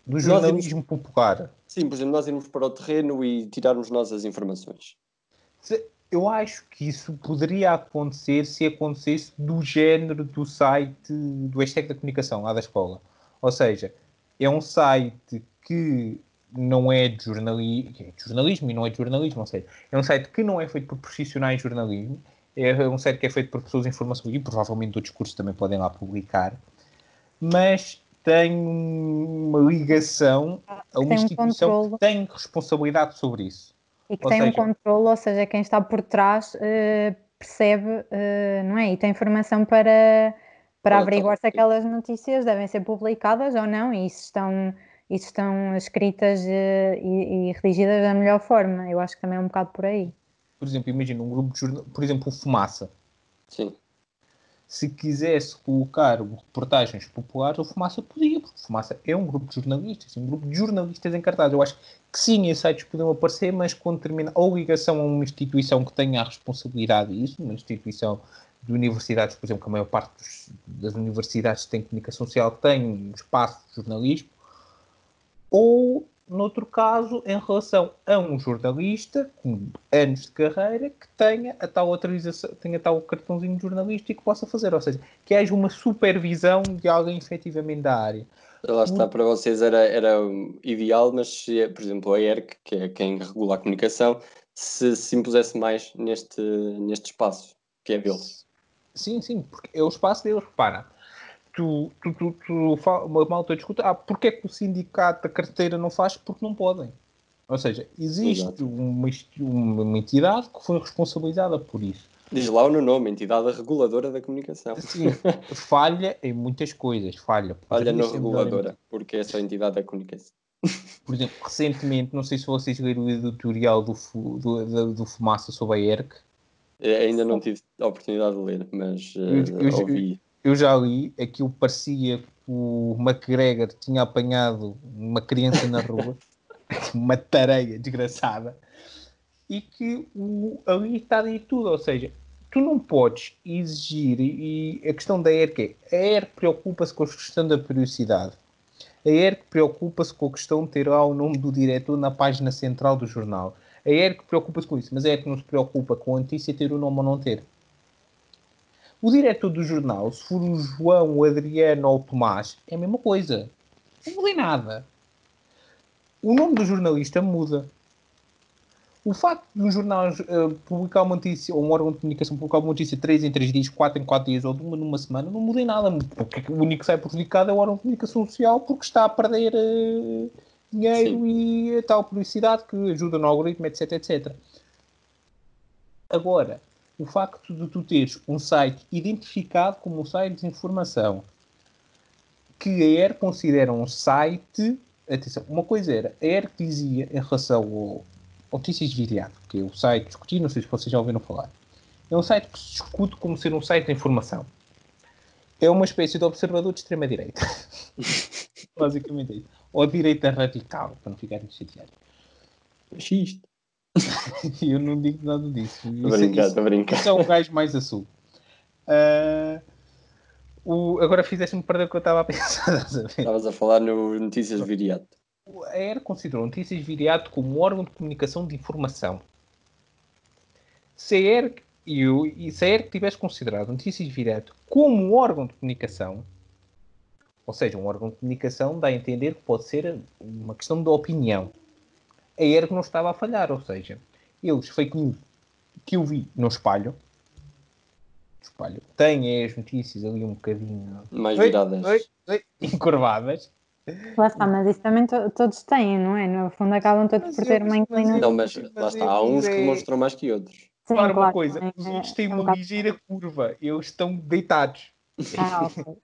B: do jornalismo popular.
A: Sim, por exemplo, nós irmos para o terreno e tirarmos nós as informações.
B: Eu acho que isso poderia acontecer se acontecesse do género do site do hashtag da comunicação, lá da escola. Ou seja, é um site que não é de jornalismo e não é de jornalismo, ou seja, é um site que não é feito por profissionais de jornalismo, é um site que é feito por pessoas de informação e provavelmente outros cursos também podem lá publicar, mas tem uma ligação a uma instituição que tem responsabilidade sobre isso.
C: E que tem um controle, ou seja, quem está por trás percebe, não é? E tem informação para averiguar se aquelas notícias devem ser publicadas ou não, e se estão escritas e redigidas da melhor forma. Eu acho que também é um bocado por aí.
B: Por exemplo, imagina um grupo de jornal, por exemplo, o Fumaça.
A: Sim.
B: Se quisesse colocar reportagens populares, o Fumaça podia, porque o Fumaça é um grupo de jornalistas encartados. Eu acho que sim, esses sites podiam aparecer, mas quando termina ou ligação a uma instituição que tenha a responsabilidade disso, uma instituição de universidades, por exemplo, que a maior parte das universidades que têm comunicação social tem um espaço de jornalismo, ou, noutro caso, em relação a um jornalista com anos de carreira que tenha a tal autorização, tenha tal cartãozinho jornalístico e que possa fazer, ou seja, que haja uma supervisão de alguém efetivamente da área.
A: Lá está, para vocês era ideal, mas se, por exemplo, a ERC, que é quem regula a comunicação, se impusesse mais neste espaço, que é deles.
B: Sim, porque é o espaço deles, repara. Uma malta discuta, porque é que o sindicato da carteira não faz? Porque não podem. Ou seja, existe uma entidade que foi responsabilizada por isso.
A: Diz lá no nome, entidade reguladora da comunicação.
B: Sim, falha em muitas coisas. Falha
A: no reguladora, porque é só a entidade da comunicação.
B: Por exemplo, recentemente, não sei se vocês leram o editorial do Fumaça sobre a ERC.
A: Ainda não tive a oportunidade de ler, mas ouvi.
B: Eu já li, aquilo parecia que o McGregor tinha apanhado uma criança na rua, uma tareia desgraçada, e que ali está de tudo, ou seja, tu não podes exigir, e a questão da ERC é, a ERC preocupa-se com a questão da periodicidade, a ERC preocupa-se com a questão de ter lá o nome do diretor na página central do jornal, a ERC preocupa-se com isso, mas a ERC não se preocupa com a notícia ter o nome ou não ter. O diretor do jornal, se for o João, o Adriano ou o Tomás, é a mesma coisa. Não muda em nada. O nome do jornalista muda. O facto de um jornal publicar uma notícia, ou um órgão de comunicação publicar uma notícia 3 em 3 dias, 4 em 4 dias, ou de uma numa semana, não muda em nada. Porque o único que sai prejudicado é o órgão de comunicação social, porque está a perder dinheiro. Sim. E a tal publicidade que ajuda no algoritmo, etc, etc. Agora, o facto de tu teres um site identificado como um site de informação, que a ERC considera um site... Atenção, uma coisa era, a ERC dizia em relação ao Notícias Viriato, que é o site discutido, não sei se vocês já ouviram falar. É um site que se discute como ser um site de informação. É uma espécie de observador de extrema-direita. Basicamente é isso. Ou direita radical, para não ficarem chateados.
A: Xiste.
B: Eu não digo nada disso.
A: Estou a brincar.
B: Isso é um gajo mais azul. Agora fizeste-me perder o que eu estava a pensar.
A: Estavas a falar no Notícias Viriato.
B: A ERC considerou Notícias Viriato como um órgão de comunicação de informação. Se a ERC tivesse considerado Notícias Viriato como um órgão de comunicação, Ou seja, um órgão de comunicação dá a entender que pode ser uma questão de opinião. A ERC não estava a falhar, ou seja, eles, fake news que eu vi no espalho, têm as notícias ali um bocadinho
A: mais viradas.
B: encurvadas.
C: Lá está, mas isso também todos têm, não é? No fundo acabam todos por ter uma inclinação.
A: Não, mas lá está, há uns que demonstram mais que outros.
C: Sim,
B: Para
C: claro,
B: uma coisa,
C: também
B: os outros têm
C: um
B: uma
C: bocado.
B: ligeira curva, eles estão deitados.
C: Ok.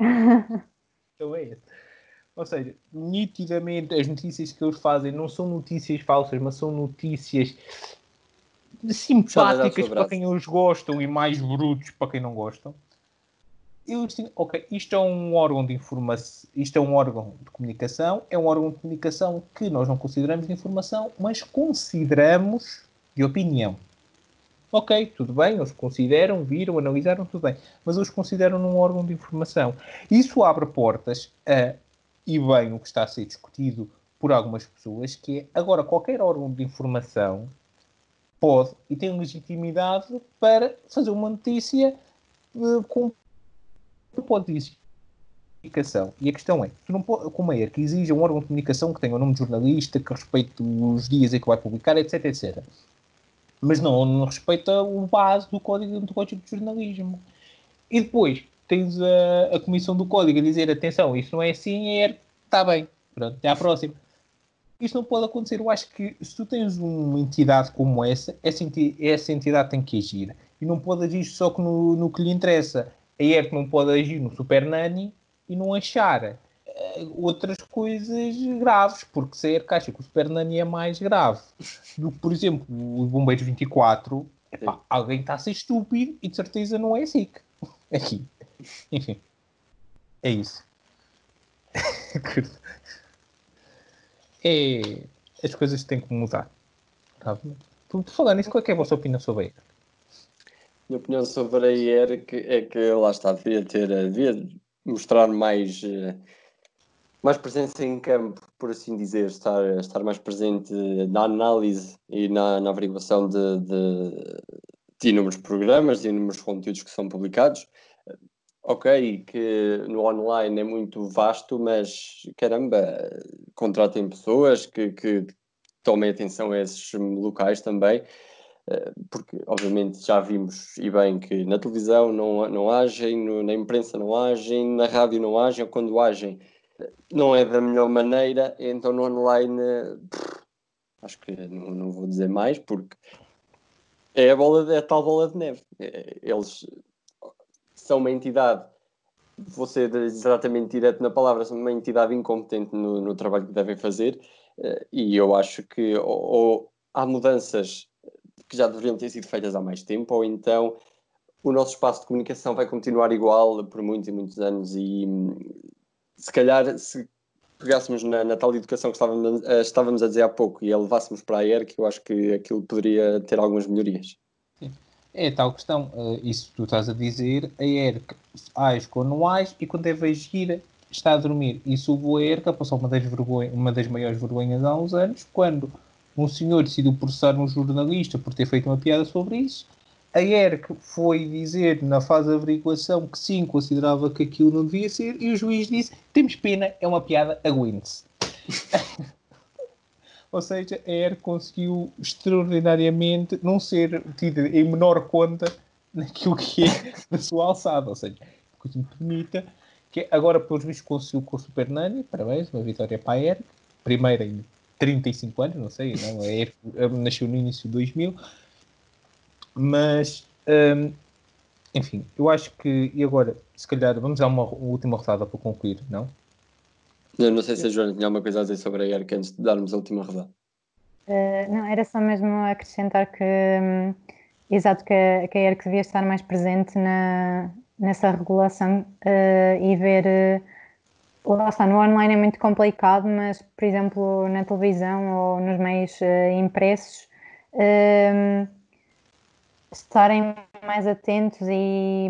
B: Então é esse. Ou seja, nitidamente as notícias que eles fazem não são notícias falsas, mas são notícias simpáticas para quem eles gostam e mais brutos para quem não gostam. Eles dizem, ok, isto é um órgão de informação, isto é um órgão de comunicação, é um órgão de comunicação que nós não consideramos de informação, mas consideramos de opinião. Ok, tudo bem, eles consideram, viram, analisaram, tudo bem, mas eles consideram num órgão de informação. Isso abre portas a, e bem o que está a ser discutido por algumas pessoas, que é, agora qualquer órgão de informação pode e tem legitimidade para fazer uma notícia com pode dizer comunicação. E a questão é, tu não pode, como é que exige um órgão de comunicação que tenha o nome de jornalista, que respeite os dias em que vai publicar, etc, etc. Mas não respeita o base do código de jornalismo. E depois tens a comissão do código a dizer, atenção, isso não é assim, está bem, pronto, até à próxima. Isto não pode acontecer. Eu acho que se tu tens uma entidade como essa entidade tem que agir. E não pode agir só no que lhe interessa. A ERC não pode agir no Super Nanny e não achar outras coisas graves, porque se a ERC acha que o Super Nanny é mais grave do que, por exemplo, o Bombeiros 24, alguém está a ser estúpido e de certeza não é SIC. Aqui. Enfim. É isso. As coisas têm que mudar. Tá? Por falar nisso, qual é a vossa opinião sobre a ERC?
A: Minha opinião sobre a ERC é que lá está, devia mostrar mais presença em campo, por assim dizer, estar mais presente na análise e na averiguação de inúmeros programas, de inúmeros conteúdos que são publicados. Ok, que no online é muito vasto, mas caramba, contratem pessoas que tomem atenção a esses locais também, porque obviamente já vimos e bem que na televisão não agem, na imprensa não agem, na rádio não agem, ou quando agem não é da melhor maneira, então no online acho que não vou dizer mais, porque é a tal bola de neve. Eles são uma entidade, vou ser exatamente direto na palavra, são uma entidade incompetente no trabalho que devem fazer, e eu acho que ou há mudanças que já deveriam ter sido feitas há mais tempo, ou então o nosso espaço de comunicação vai continuar igual por muitos e muitos anos, e se calhar se pegássemos na tal educação que estávamos a dizer há pouco e a levássemos para a ERC, eu acho que aquilo poderia ter algumas melhorias.
B: É tal questão, isso que tu estás a dizer, a ERC age quando não age e quando deve agir está a dormir. Isso o ERC passou uma das maiores vergonhas há uns anos, quando um senhor decidiu processar um jornalista por ter feito uma piada sobre isso. A ERC foi dizer na fase de averiguação que sim, considerava que aquilo não devia ser, e o juiz disse, temos pena, é uma piada, aguente-se. Ou seja, a ERC conseguiu extraordinariamente não ser tida em menor conta naquilo que é da sua alçada. Ou seja, coisa muito bonita, que agora, pelos vistos, conseguiu com o Super Nanny. Parabéns, uma vitória para a ERC. Primeira em 35 anos, não sei, não, a ERC nasceu no início de 2000. Mas, enfim, eu acho que, e agora, se calhar, vamos dar uma última rodada para concluir, não?
A: Eu não sei se a Joana tinha alguma coisa a dizer sobre a ERC antes de darmos a última rodada.
C: Não, era só mesmo acrescentar que, exato, que a ERC devia estar mais presente nessa regulação e ver, lá está, no online é muito complicado, mas, por exemplo, na televisão ou nos meios impressos, estarem mais atentos e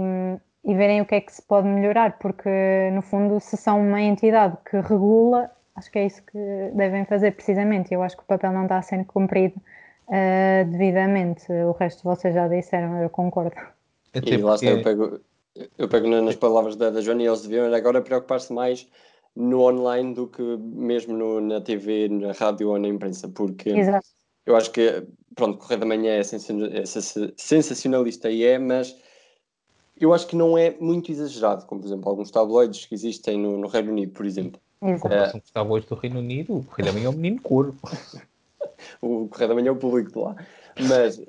C: verem o que é que se pode melhorar, porque no fundo se são uma entidade que regula, acho que é isso que devem fazer precisamente. Eu acho que o papel não está a ser cumprido devidamente. O resto vocês já disseram, eu concordo.
A: Até e lá está, eu pego nas palavras da Joana, e eles deviam agora preocupar-se mais no online do que mesmo na TV, na rádio ou na imprensa, porque
C: Exato.
A: eu acho que, pronto, Correio da Manhã é sensacionalista mas eu acho que não é muito exagerado, como por exemplo alguns tabloides que existem no Reino Unido, por exemplo.
B: Comparação com os tabloides do Reino Unido, o Correio da Manhã é o menino couro.
A: O Correio da Manhã é o público de lá. Mas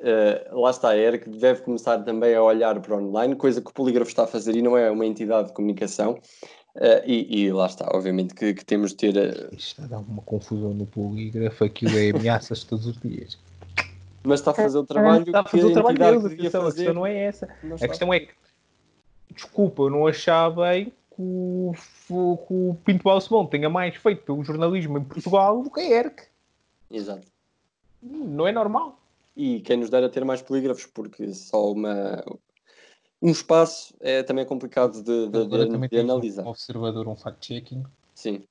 A: lá está, a ERC deve começar também a olhar para o online, coisa que o Polígrafo está a fazer e não é uma entidade de comunicação. E lá está, obviamente que temos de ter...
B: Isto está a dar uma confusão no Polígrafo, aquilo é ameaças todos os dias.
A: Mas está a fazer o trabalho
B: Está a
A: que
B: fazer o
A: a
B: trabalho
A: entidade
B: deles,
A: devia
B: atenção, a
A: fazer.
B: questão não é essa.
A: Não
B: A
A: está.
B: questão é que, desculpa, eu não achava bem que o Pinto Balsemão tenha mais feito pelo jornalismo em Portugal do que a ERC.
A: Exato.
B: Não é normal.
A: E quem nos dera ter mais polígrafos, porque só um espaço também é complicado
B: Agora também
A: de
B: tens
A: analisar.
B: um observador, um fact-checking.
A: Sim.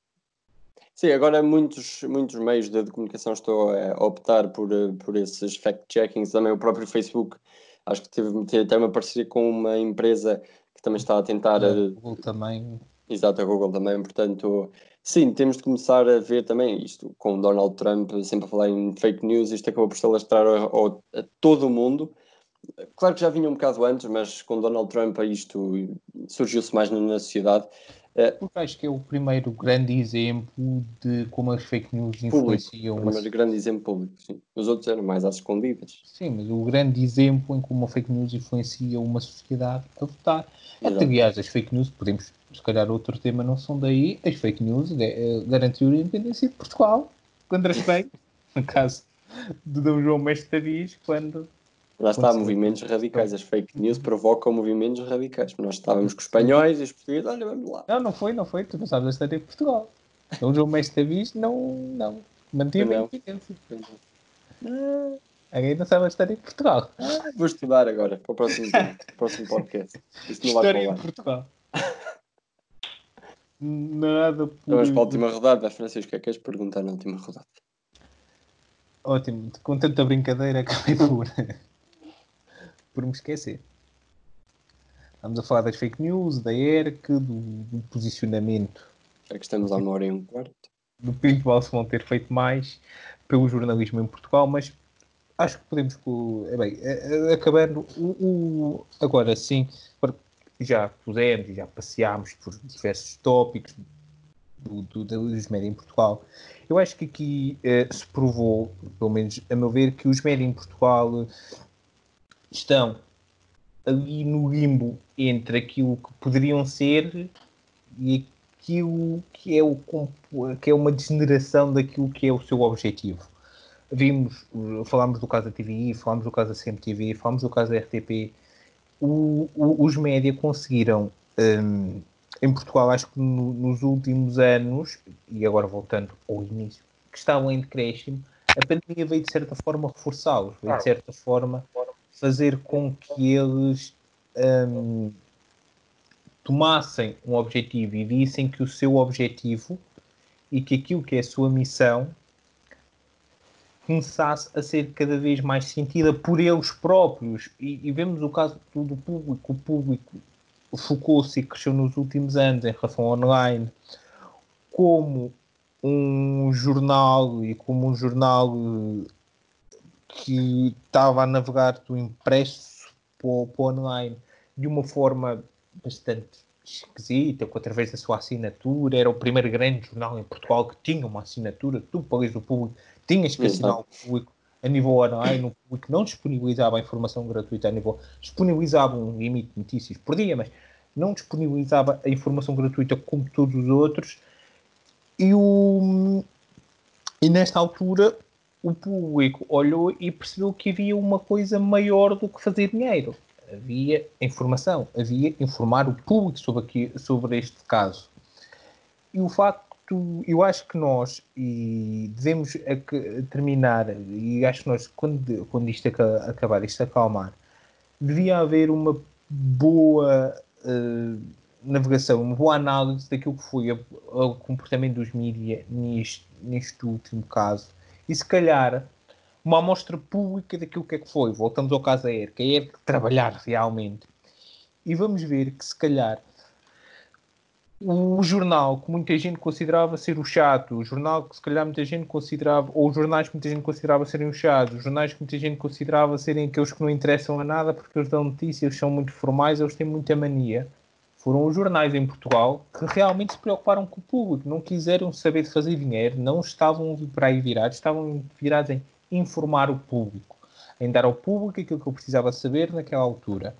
A: Sim, agora muitos meios de comunicação estão a optar por esses fact-checkings. Também o próprio Facebook, acho que teve até uma parceria com uma empresa que também está a tentar...
B: Google também.
A: Exato, a Google também, portanto, sim, temos de começar a ver também isto, com o Donald Trump sempre a falar em fake news, isto acabou por se alastrar a todo o mundo. Claro que já vinha um bocado antes, mas com Donald Trump isto surgiu-se mais na sociedade.
B: Porque acho que é o primeiro grande exemplo de como as fake news
A: Público,
B: influenciam
A: o primeiro grande exemplo público, sim. Os outros eram mais às escondidas.
B: Sim, mas o grande exemplo em como a fake news influencia uma sociedade a votar. Até,
A: Exato.
B: aliás, as fake news, podemos, se calhar outro tema não são daí, as fake news garantiu a independência de Portugal. Lembras-te bem? No caso de D. João Mestre Tavis, quando...
A: Lá está, movimentos radicais. As fake news provocam movimentos radicais. Nós estávamos com os espanhóis e os portugueses, olha, vamos lá.
B: Não foi. Tu não sabes a história de Portugal. D. João Mestre Tavis não. Manteve a independência. Alguém não sabe a história de Portugal.
A: Vou estudar agora, para o próximo podcast. Isto não vai
B: História
A: falar.
B: de Portugal. Nada por...
A: Vamos para a última rodada. Francisco, o que é que queres perguntar na última rodada?
B: Ótimo, com tanta brincadeira acabei por me esquecer. Vamos a falar das fake news, da ERC, do posicionamento.
A: Já que estamos há 1h15.
B: Do Pinto Balsemão ter feito mais pelo jornalismo em Portugal, mas acho que podemos... acabando... agora sim, já pusemos e já passeámos por diversos tópicos dos médias em Portugal. Eu acho que aqui se provou, pelo menos a meu ver, que os médias em Portugal estão ali no limbo entre aquilo que poderiam ser e aquilo que é uma degeneração daquilo que é o seu objetivo. Falámos do caso da TVI, falámos do caso da CMTV, falámos do caso da RTP. Os média conseguiram, em Portugal, acho que nos últimos anos, e agora voltando ao início, que estavam em decréscimo, a pandemia veio de certa forma reforçá-los, veio de certa forma fazer com que eles tomassem um objetivo e dissem que o seu objetivo e que aquilo que é a sua missão começasse a ser cada vez mais sentida por eles próprios. E vemos o caso do público. O público focou-se e cresceu nos últimos anos em relação ao online como um jornal e como um jornal que estava a navegar do impresso para o online de uma forma bastante esquisita, através da sua assinatura. Era o primeiro grande jornal em Portugal que tinha uma assinatura. Tu, para ler do público, tinhas que assinar o público a nível online. O público não disponibilizava a informação gratuita a nível... Disponibilizava um limite de notícias por dia, mas não disponibilizava a informação gratuita como todos os outros. E nesta altura o público olhou e percebeu que havia uma coisa maior do que fazer dinheiro. Havia informação, havia informar o público sobre este caso. E o facto, eu acho que nós, e devemos terminar, e acho que nós, quando isto acabar, isto acalmar, devia haver uma boa navegação, uma boa análise daquilo que foi o comportamento dos mídias neste último caso. E se calhar uma amostra pública daquilo que é que foi. Voltamos ao caso da ERC. A ERC trabalhar realmente. E vamos ver que se calhar o jornal que muita gente considerava ser o chato, o jornal que se calhar muita gente considerava, ou os jornais que muita gente considerava serem os chatos, os jornais que muita gente considerava serem aqueles que não interessam a nada porque eles dão notícias, são muito formais, eles têm muita mania. Foram os jornais em Portugal que realmente se preocuparam com o público, não quiseram saber de fazer dinheiro, não estavam para aí virados, estavam virados em informar o público, em dar ao público aquilo que eu precisava saber naquela altura.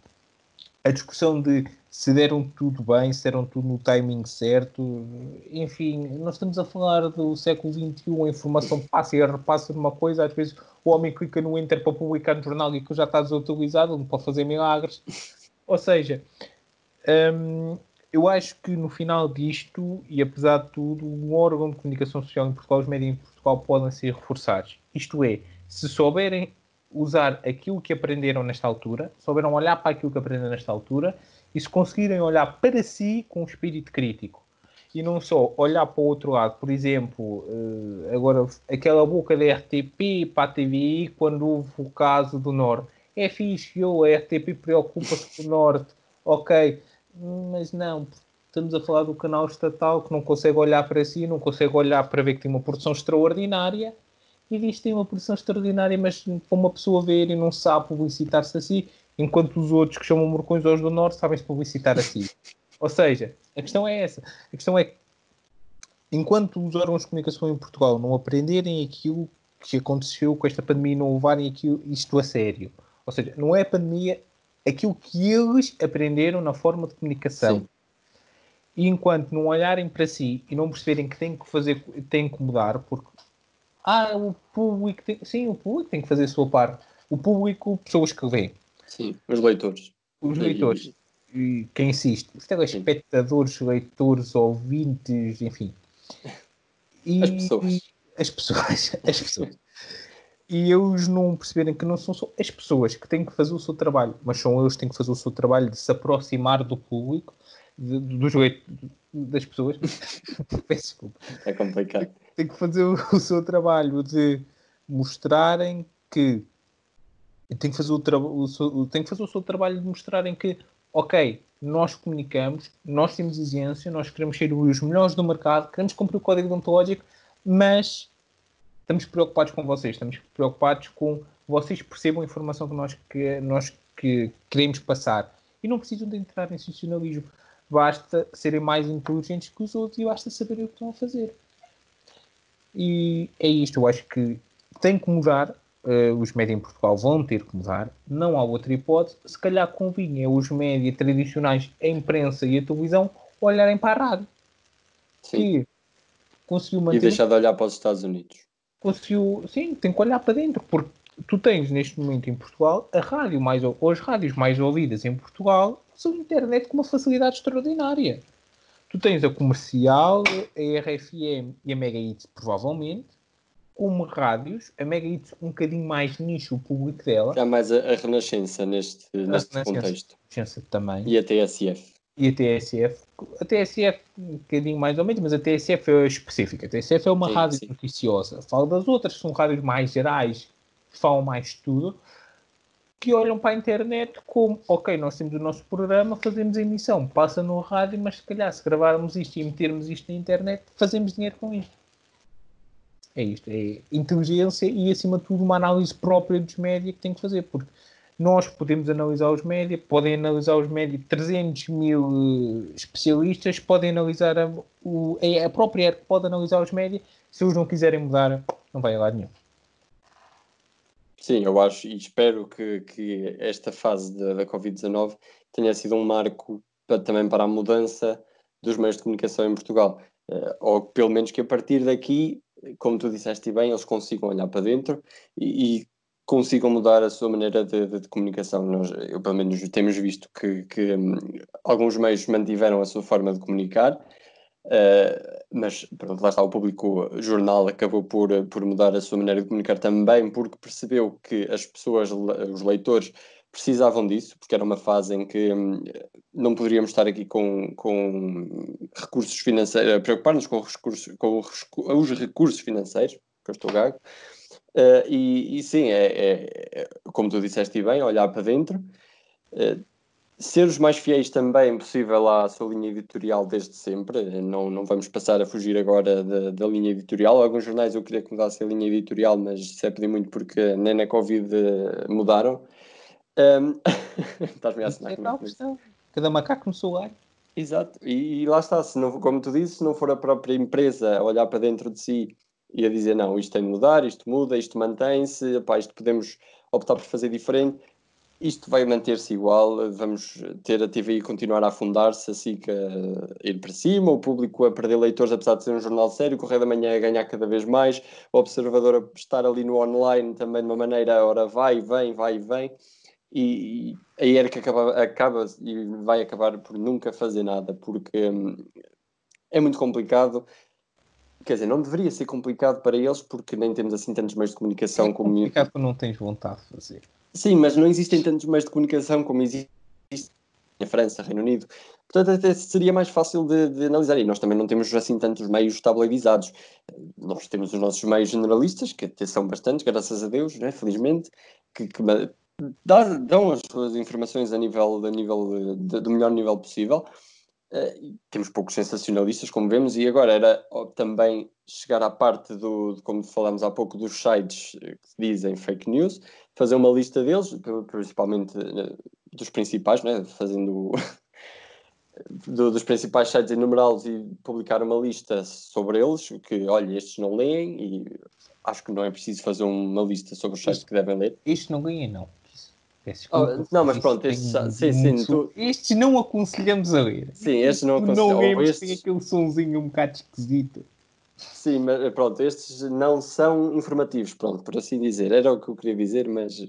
B: A discussão de se deram tudo bem, se deram tudo no timing certo, enfim, nós estamos a falar do século XXI, a informação passa e repassa de uma coisa, às vezes o homem clica no Enter para publicar no jornal e aquilo já está desatualizado, não pode fazer milagres. Ou seja, eu acho que no final disto, e apesar de tudo, um órgão de comunicação social em Portugal, os médias em Portugal podem ser reforçados. Isto é, se souberem usar aquilo que aprenderam nesta altura, souberam olhar para aquilo que aprenderam nesta altura e se conseguirem olhar para si com um espírito crítico. E não só olhar para o outro lado. Por exemplo, agora aquela boca da RTP para a TVI quando houve o caso do Norte. É fixe, a RTP preocupa-se com o Norte. Ok, mas não, estamos a falar do canal estatal que não consegue olhar para si, não consegue olhar para ver que tem uma produção extraordinária e diz que tem uma produção extraordinária, mas para uma pessoa ver e não sabe publicitar-se assim, enquanto os outros que chamam morcões aos do Norte sabem-se publicitar assim. Ou seja, a questão é essa. A questão é que, enquanto os órgãos de comunicação em Portugal não aprenderem aquilo que aconteceu com esta pandemia e não levarem isto a sério, ou seja, não é a pandemia, aquilo que eles aprenderam na forma de comunicação. Sim. E enquanto não olharem para si e não perceberem que têm que fazer, têm que mudar, porque o público o público tem que fazer a sua parte. O público, pessoas que veem.
A: Sim, os leitores.
B: Os leitores. E quem assiste. Isto é espectadores, leitores, ouvintes, enfim.
A: As pessoas.
B: As pessoas. E eles não perceberem que não são só as pessoas que têm que fazer o seu trabalho, mas são eles que têm que fazer o seu trabalho de se aproximar do público, das pessoas. Peço desculpa.
A: É complicado.
B: Tem que fazer o seu trabalho de mostrarem que tem que fazer o seu trabalho de mostrarem que, ok, nós comunicamos, nós temos exigência, nós queremos ser os melhores do mercado, queremos cumprir o código deontológico, mas estamos preocupados com vocês, estamos preocupados com vocês percebam a informação que nós queremos passar. E não precisam de entrar em sensacionalismo. Basta serem mais inteligentes que os outros e basta saberem o que estão a fazer. E é isto, eu acho que tem que mudar, os médias em Portugal vão ter que mudar, não há outra hipótese. Se calhar convinha os médias tradicionais, a imprensa e a televisão, olharem para a rádio.
A: Sim.
B: Que conseguiu manter...
A: E deixar de olhar para os Estados Unidos.
B: Sim, tem que olhar para dentro, porque tu tens neste momento em Portugal a rádio ou as rádios mais ouvidas em Portugal são a internet com uma facilidade extraordinária. Tu tens a Comercial, a RFM e a Mega Hits, provavelmente, como rádios. A Mega Hits um bocadinho mais nicho o público dela.
A: Há mais a Renascença neste contexto.
B: A Renascença também.
A: E a TSF.
B: A TSF um bocadinho mais ou menos, mas a TSF é específica. A TSF é uma rádio noticiosa. Falo das outras, são rádios mais gerais, que falam mais de tudo, que olham para a internet como, ok, nós temos o nosso programa, fazemos a emissão, passa no rádio, mas se calhar se gravarmos isto e metermos isto na internet, fazemos dinheiro com isto. É isto, é inteligência e acima de tudo uma análise própria dos médias que tem que fazer, porque nós podemos analisar os médias, podem analisar os médias 300 mil especialistas, podem analisar a própria ERC pode analisar os médias, se eles não quiserem mudar, não vai a lado nenhum.
A: Sim, eu acho e espero que esta fase da Covid-19 tenha sido um marco também para a mudança dos meios de comunicação em Portugal. Ou pelo menos que a partir daqui, como tu disseste bem, eles consigam olhar para dentro e consigam mudar a sua maneira de comunicação. Eu pelo menos temos visto que alguns meios mantiveram a sua forma de comunicar, mas pronto, lá está, o público jornal acabou por mudar a sua maneira de comunicar também, porque percebeu que as pessoas, os leitores, precisavam disso, porque era uma fase em que não poderíamos estar aqui com recursos financeiros, preocupar-nos com os recursos financeiros, que eu estou gago, e sim, como tu disseste bem, olhar para dentro, ser os mais fiéis também possível à sua linha editorial desde sempre. Não vamos passar a fugir agora da linha editorial. Alguns jornais eu queria que mudasse a linha editorial, mas isso é pedir muito porque nem na Covid mudaram. Estás-me a assinar como é que
B: questão. Cada macaco no seu ar.
A: Exato, e lá está, se não, como tu disse, se não for a própria empresa a olhar para dentro de si e a dizer não, isto tem de mudar, isto muda, isto mantém-se, isto podemos optar por fazer diferente, isto vai manter-se igual, vamos ter a TVI continuar a afundar-se, a SIC a ir para cima, o público a perder leitores, apesar de ser um jornal sério, o Correio da Manhã a ganhar cada vez mais, o Observador a estar ali no online também de uma maneira, ora vai e vem, e a ERC acaba e vai acabar por nunca fazer nada, porque é muito complicado. Quer dizer, não deveria ser complicado para eles, porque nem temos assim tantos meios de comunicação
B: É
A: como...
B: complicado quando não tens vontade de fazer.
A: Sim, mas não existem tantos meios de comunicação como existe na França, Reino Unido. Portanto, até seria mais fácil de analisar. E nós também não temos assim tantos meios tabloidizados. Nós temos os nossos meios generalistas, que até são bastantes, graças a Deus, né, felizmente, que dão as suas informações a nível do melhor nível possível. Temos poucos sensacionalistas, como vemos, e agora era também chegar à parte como falámos há pouco, dos sites que dizem fake news, fazer uma lista deles, principalmente dos principais, né? Fazendo dos principais sites, enumerá-los e publicar uma lista sobre eles, que, olha, estes não leem, e acho que não é preciso fazer uma lista sobre os sites que devem ler.
B: Isto não ganha, não. Peço desculpa.
A: Não, mas pronto,
B: estes não aconselhamos a ler.
A: Sim, estes não
B: não lemos,
A: estes...
B: tem aquele sonzinho um bocado esquisito.
A: Sim, mas pronto, estes não são informativos, pronto, por assim dizer. Era o que eu queria dizer, mas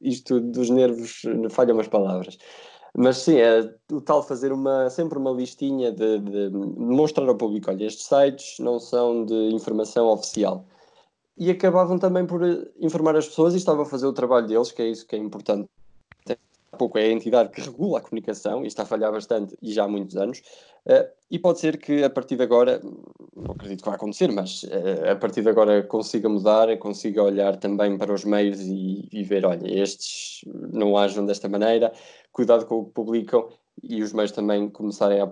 A: isto dos nervos falham as palavras. Mas sim, é o tal fazer sempre uma listinha de mostrar ao público, olha, estes sites não são de informação oficial. E acabavam também por informar as pessoas e estavam a fazer o trabalho deles, que é isso que é importante. Há pouco é a entidade que regula a comunicação e está a falhar bastante e já há muitos anos. E pode ser que a partir de agora, não acredito que vai acontecer, mas a partir de agora consiga mudar, consiga olhar também para os meios e ver, olha, estes não agem desta maneira, cuidado com o que publicam, e os meios também começarem a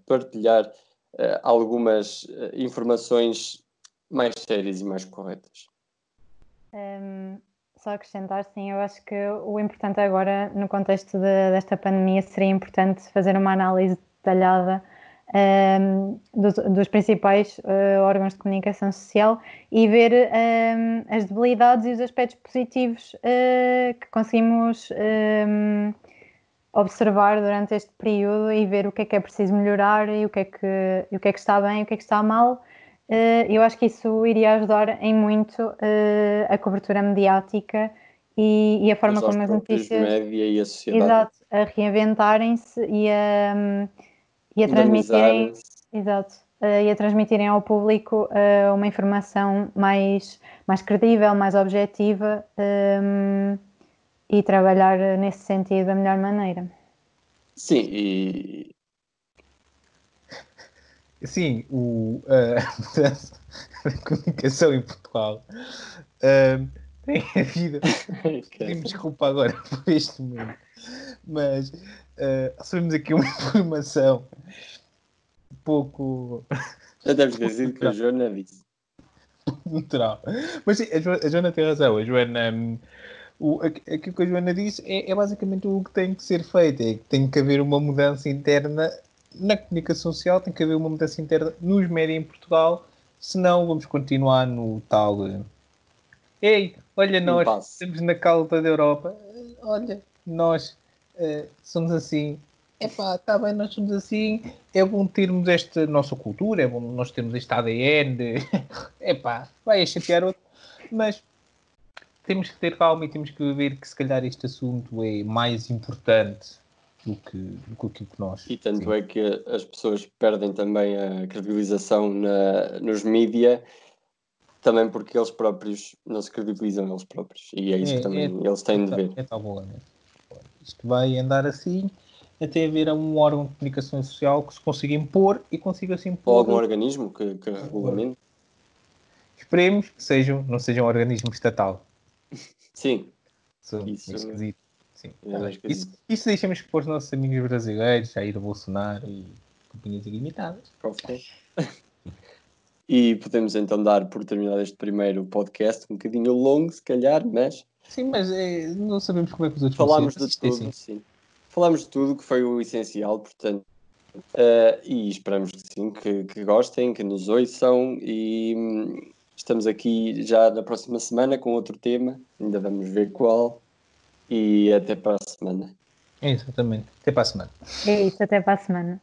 A: partilhar algumas informações mais sérias e mais corretas.
C: Só acrescentar, sim, eu acho que o importante agora, no contexto desta pandemia, seria importante fazer uma análise detalhada dos principais órgãos de comunicação social e ver as debilidades e os aspectos positivos que conseguimos observar durante este período e ver o que é preciso melhorar e o que é que está bem e o que é que está mal. Eu acho que isso iria ajudar em muito a cobertura mediática e a forma como as notícias,
A: média e a sociedade,
C: exato, a reinventarem-se e a transmitirem, exato, e a transmitirem ao público uma informação mais credível, mais objetiva, e trabalhar nesse sentido da melhor maneira.
A: Sim, e
B: sim, a mudança da comunicação em Portugal tem havido. Pedimos desculpa agora por este momento, mas recebemos aqui uma informação um pouco.
A: Já deves ter sido que a Joana disse.
B: Natural. Mas sim, a Joana tem razão. A Joana. Aquilo que a Joana disse é basicamente o que tem que ser feito. É que tem que haver uma mudança interna na comunicação social, tem que haver uma mudança interna nos médias em Portugal, senão vamos continuar no tal. Ei, olha, nós estamos na cauda da Europa. Olha, nós somos assim. Epá, está bem, nós somos assim. É bom termos esta nossa cultura, é bom nós termos este ADN. Epá, vai a chatear outro. Mas temos que ter calma e temos que ver que se calhar este assunto é mais importante do que aquilo que nós...
A: E tanto sim. É que as pessoas perdem também a credibilização nos mídia, também porque eles próprios não se credibilizam eles próprios. E é isso que também eles têm de ver.
B: É tal boa, né? Isto vai andar assim até haver um órgão de comunicação social que se consiga impor e consiga se impor...
A: Ou algum organismo que regulamente.
B: Esperemos que não seja um organismo estatal.
A: Sim.
B: Isso. Sim.
A: Eu acho que
B: Isso deixamos para os nossos amigos brasileiros, Jair Bolsonaro e companhias ilimitadas.
A: E podemos então dar por terminado este primeiro podcast, um bocadinho longo, se calhar, mas
B: Sim, mas não sabemos como é que os outros
A: falámos
B: vão
A: de
B: ser. Isto é
A: tudo,
B: assim.
A: sim. Falámos de tudo que foi o essencial, portanto, e esperamos que sim, que gostem, que nos ouçam e estamos aqui já na próxima semana com outro tema, ainda vamos ver qual, e até para a semana.
B: É exatamente. Até para a semana.
C: É isso, até para a semana.